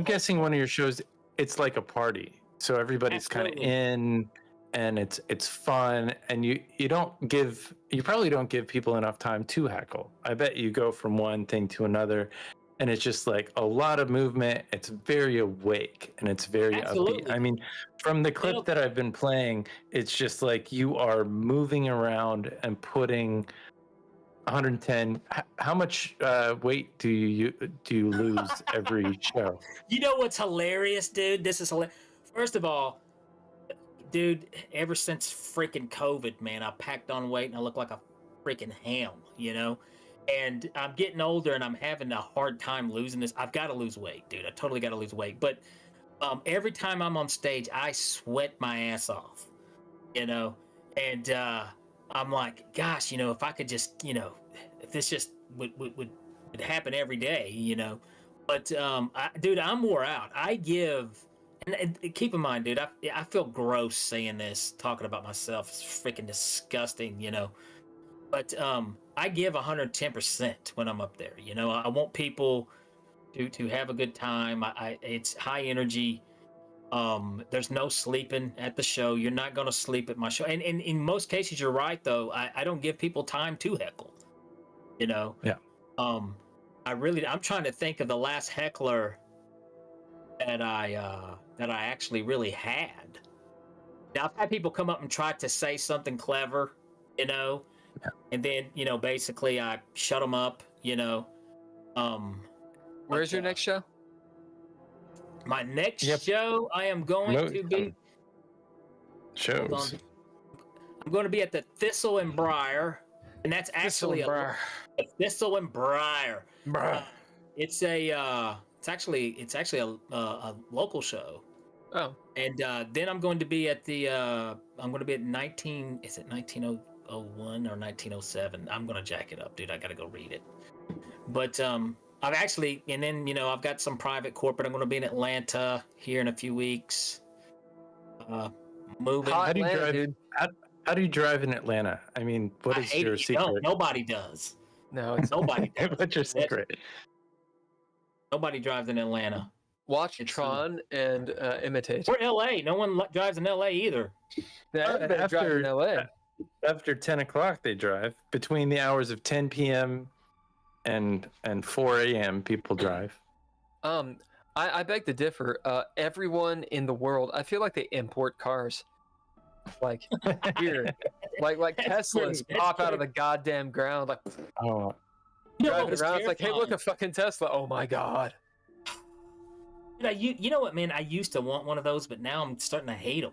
guessing one of your shows, it's like a party, so everybody's kind of in, and it's fun, and you probably don't give people enough time to heckle. I bet you go from one thing to another. And it's just like a lot of movement. It's very awake and it's very upbeat. I mean, from the clip that I've been playing, it's just like you are moving around and putting 110. How much weight do you lose every show? You know what's hilarious, dude? This is hilarious. First of all, dude, ever since freaking COVID, man, I packed on weight and I look like a freaking ham, And I'm getting older and I'm having a hard time losing this. I've got to lose weight, dude. I totally got to lose weight. But every time I'm on stage, I sweat my ass off, And I'm like, gosh, if I could just, if this just would happen every day, But, dude, I'm wore out. I give, and keep in mind, dude, I feel gross saying this, talking about myself. It's freaking disgusting, But I give 110% when I'm up there. I want people to have a good time. It's high energy. There's no sleeping at the show. You're not going to sleep at my show. And in most cases, you're right, though. I don't give people time to heckle. Yeah. I'm trying to think of the last heckler that I actually really had. Now, I've had people come up and try to say something clever, and then, basically I shut them up, Where's your next show? My next show, I am going to be... Shows. I'm going to be at the Thistle and Briar, and that's actually a Thistle and Briar. It's actually a local show. Oh. And then I'm going to be at I'm going to be at 1901 or 1907. I'm going to jack it up, dude. I got to go read it. But I've actually, and then, I've got some private corporate. I'm going to be in Atlanta here in a few weeks. Moving. How do you drive? How do you drive in Atlanta? I mean, what is your secret? No, nobody does. No, it's Nobody does. What's your secret? Nobody drives in Atlanta. Watch Tron and imitate. Or LA. No one drives in LA either. Yeah, everybody drives in LA. After 10 o'clock, they drive. Between the hours of 10 p.m. and 4 a.m., people drive. I beg to differ. Everyone in the world, I feel like they import cars. Like here, like Teslas pop out of the goddamn ground, like driving around. It's like, hey, look, a fucking Tesla. Oh my god. You know what, man? I used to want one of those, but now I'm starting to hate them.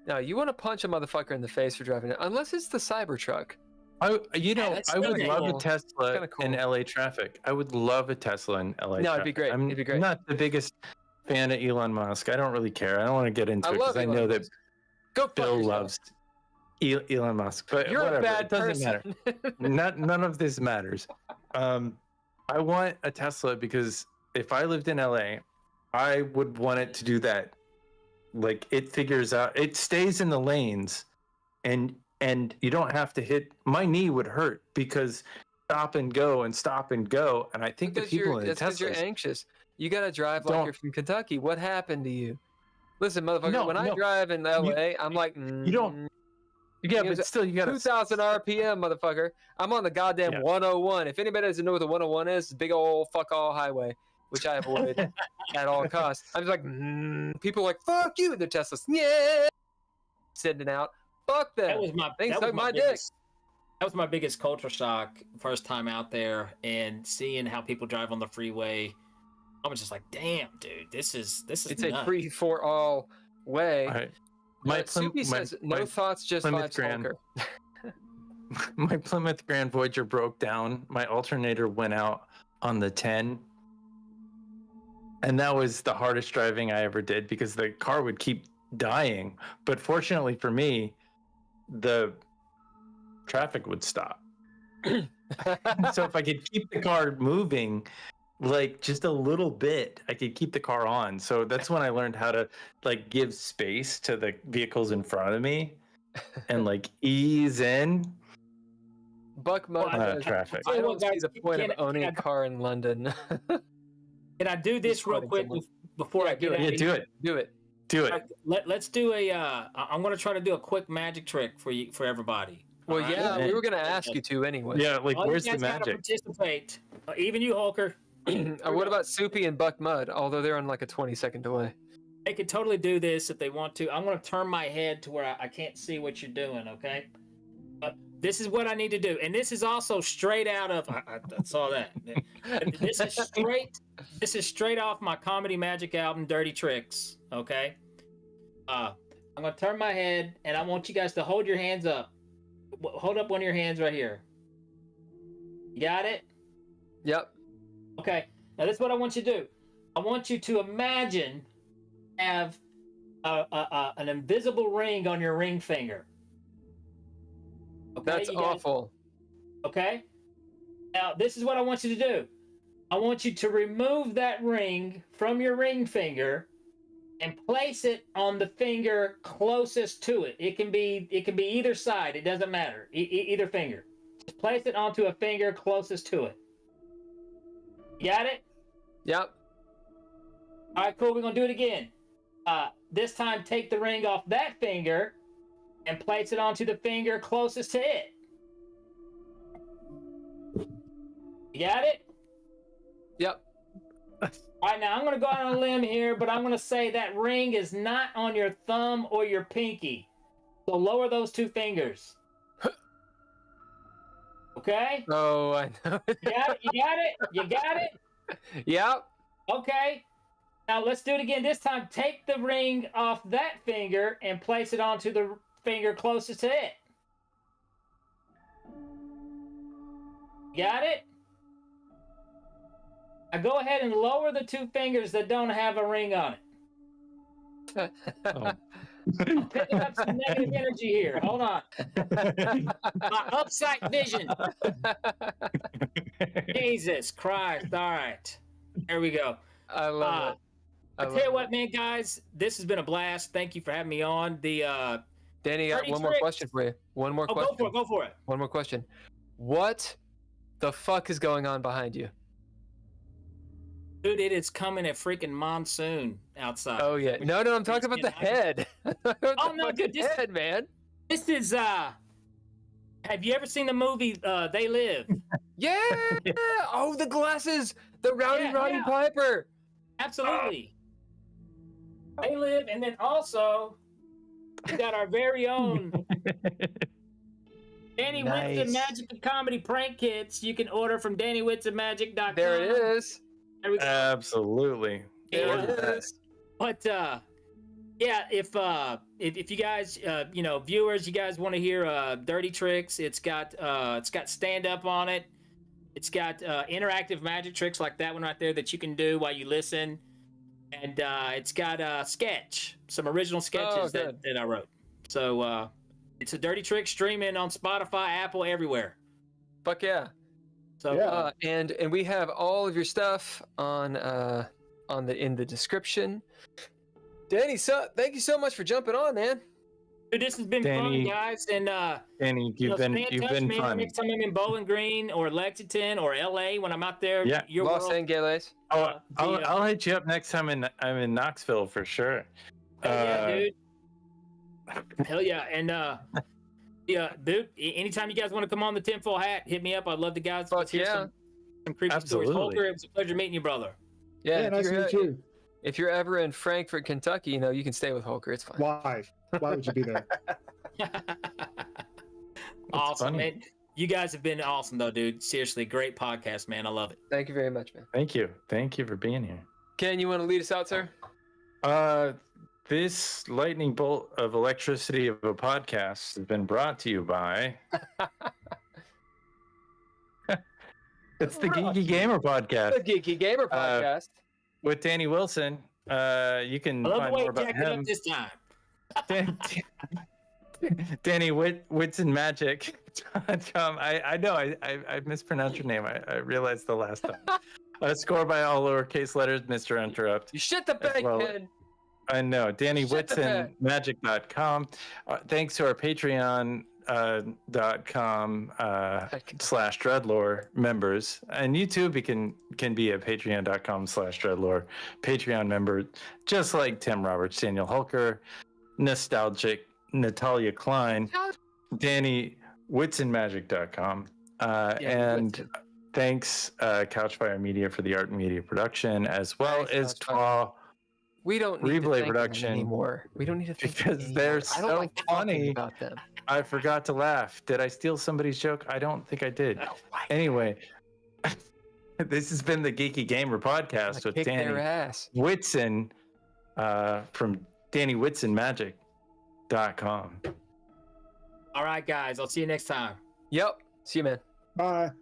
No, you want to punch a motherfucker in the face for driving it, unless it's the Cybertruck. I would love a Tesla in LA traffic. I would love a Tesla in LA. No, it'd be great. It'd be great. I'm not the biggest fan of Elon Musk. I don't really care. I don't want to get into it because I know that Bill loves Elon Musk. But you're whatever. a bad It doesn't matter. None of this matters. I want a Tesla because if I lived in LA, I would want it to do that. Like it figures out, it stays in the lanes, and you don't have to hit. My knee would hurt because stop and go, and I think the people in the Teslas, you're anxious. You gotta drive like you're from Kentucky. What happened to you? Listen, motherfucker. I drive in LA, I'm like, you don't. Yeah, but still, you got 2,000 RPM, motherfucker. I'm on the goddamn 101. If anybody doesn't know what the 101 is, it's a big old fuck all highway, which I avoid at all costs. I'm just like, people are like, fuck you, and their Teslas, yeah, sending out, fuck them. That was my dick. That was my biggest culture shock first time out there, and seeing how people drive on the freeway. I was just like, damn, dude, this is it's nuts. a free for all way. Right. Soupy says, no thoughts, just Plymouth vibes, Grand. Walker. My Plymouth Grand Voyager broke down. My alternator went out on the 10. And that was the hardest driving I ever did because the car would keep dying. But fortunately for me, the traffic would stop. So if I could keep the car moving, like just a little bit, I could keep the car on. So that's when I learned how to like give space to the vehicles in front of me and like ease in. Buck mode traffic. I don't see the point of owning a car in London. Can I do this real quick before I get out? Yeah, do it. Let's do a. I'm gonna try to do a quick magic trick for everybody. Well, yeah, we were gonna ask you to anyway. Yeah, like all where's you the guys gotta magic? Participate. Even you, Hulker. What about Soupy and Buck Mud? Although they're on like a 20-second delay. They could totally do this if they want to. I'm going to turn my head to where I can't see what you're doing, okay? But this is what I need to do. And this is also straight out of... I saw that. This is straight off my Comedy Magic album, Dirty Tricks, okay? I'm going to turn my head, and I want you guys to hold your hands up. Hold up one of your hands right here. You got it? Yep. Okay, now this is what I want you to do. I want you to imagine have an invisible ring on your ring finger. Okay, that's awful. Okay? Now, this is what I want you to do. I want you to remove that ring from your ring finger and place it on the finger closest to it. It can be either side. It doesn't matter. Either finger. Just place it onto a finger closest to it. You got it? Yep. All right, cool. We're going to do it again. This time, take the ring off that finger and place it onto the finger closest to it. You got it? Yep. All right, now I'm going to go out on a limb here, but I'm going to say that ring is not on your thumb or your pinky. So lower those two fingers. Okay? Oh, I know. You got it? Yep. Okay. Now let's do it again. This time, take the ring off that finger and place it onto the finger closest to it. Got it? Now go ahead and lower the two fingers that don't have a ring on it. I'm picking up some negative energy here. Hold on. My upsight vision. Jesus Christ. All right. There we go. I love it. I tell you what, man, guys, this has been a blast. Thank you for having me on. The Danny, got one more question for you. One more question. Go for it. One more question. What the fuck is going on behind you? Dude, it is coming a freaking monsoon outside. Oh yeah. No, I'm talking about the head. Oh no, dude, this head, man. This is have you ever seen the movie They Live? Yeah. Oh, the glasses. The Roddy Piper. Absolutely. They Live, and then also we got our very own Danny Whitson Magic and Comedy Prank Kits. You can order from DannyWhitsonMagic.com. There it is. There we go. Absolutely. There it is. But yeah, if you guys viewers, you guys want to hear dirty tricks, it's got stand up on it. It's got interactive magic tricks like that one right there that you can do while you listen. And it's got some original sketches that I wrote. So it's a dirty trick streaming on Spotify, Apple, everywhere. Fuck yeah. So and we have all of your stuff in the description. Danny, thank you so much for jumping on, man. Dude, this has been fun, guys. And Danny, you've been fun. Next time I'm in Bowling Green or Lexington or LA, when I'm out there, Los Angeles. I'll hit you up next time I'm in Knoxville for sure. Yeah, dude. Hell yeah. And dude, anytime you guys want to come on the tinfoil hat, hit me up. I'd love to guys. Fuck yeah. Some creepy stories. Holger, it was a pleasure meeting you, brother. Yeah, nice to meet you. If you're ever in Frankfort, Kentucky, you can stay with Holger. It's fine. Why would you be there? Awesome, man. You guys have been awesome, though, dude. Seriously, great podcast, man. I love it. Thank you very much, man. Thank you for being here. Ken, you want to lead us out, sir? This lightning bolt of electricity of a podcast has been brought to you by it's the Geeky Gamer Podcast. The Geeky Gamer Podcast. With Danny Wilson. You can find more about him. This time. Danny Whitson Magic.com. I know I mispronounced your name. I realized the last time. Score by all lowercase letters, Mr. Interrupt. You shit the bed, Ken. I know. DannyWhitsonMagic.com. Thanks to our Patreon.com /Dreadlore members. And you too can be a Patreon.com /Dreadlore Patreon member, just like Tim Roberts, Daniel Hulker, Nostalgic, Natalia Cline, DannyWhitsonMagic.com. And thanks Couchfire Media for the art and media production, as well as Twa. We don't need Replay to thank production them anymore. We don't need to thank because them they're I don't so like funny about them. I forgot to laugh. Did I steal somebody's joke? I don't think I did. Anyway, this has been the Geeky Gamer Podcast with Danny Whitson from DannyWhitsonMagic.com. All right, guys. I'll see you next time. Yep. See you, man. Bye.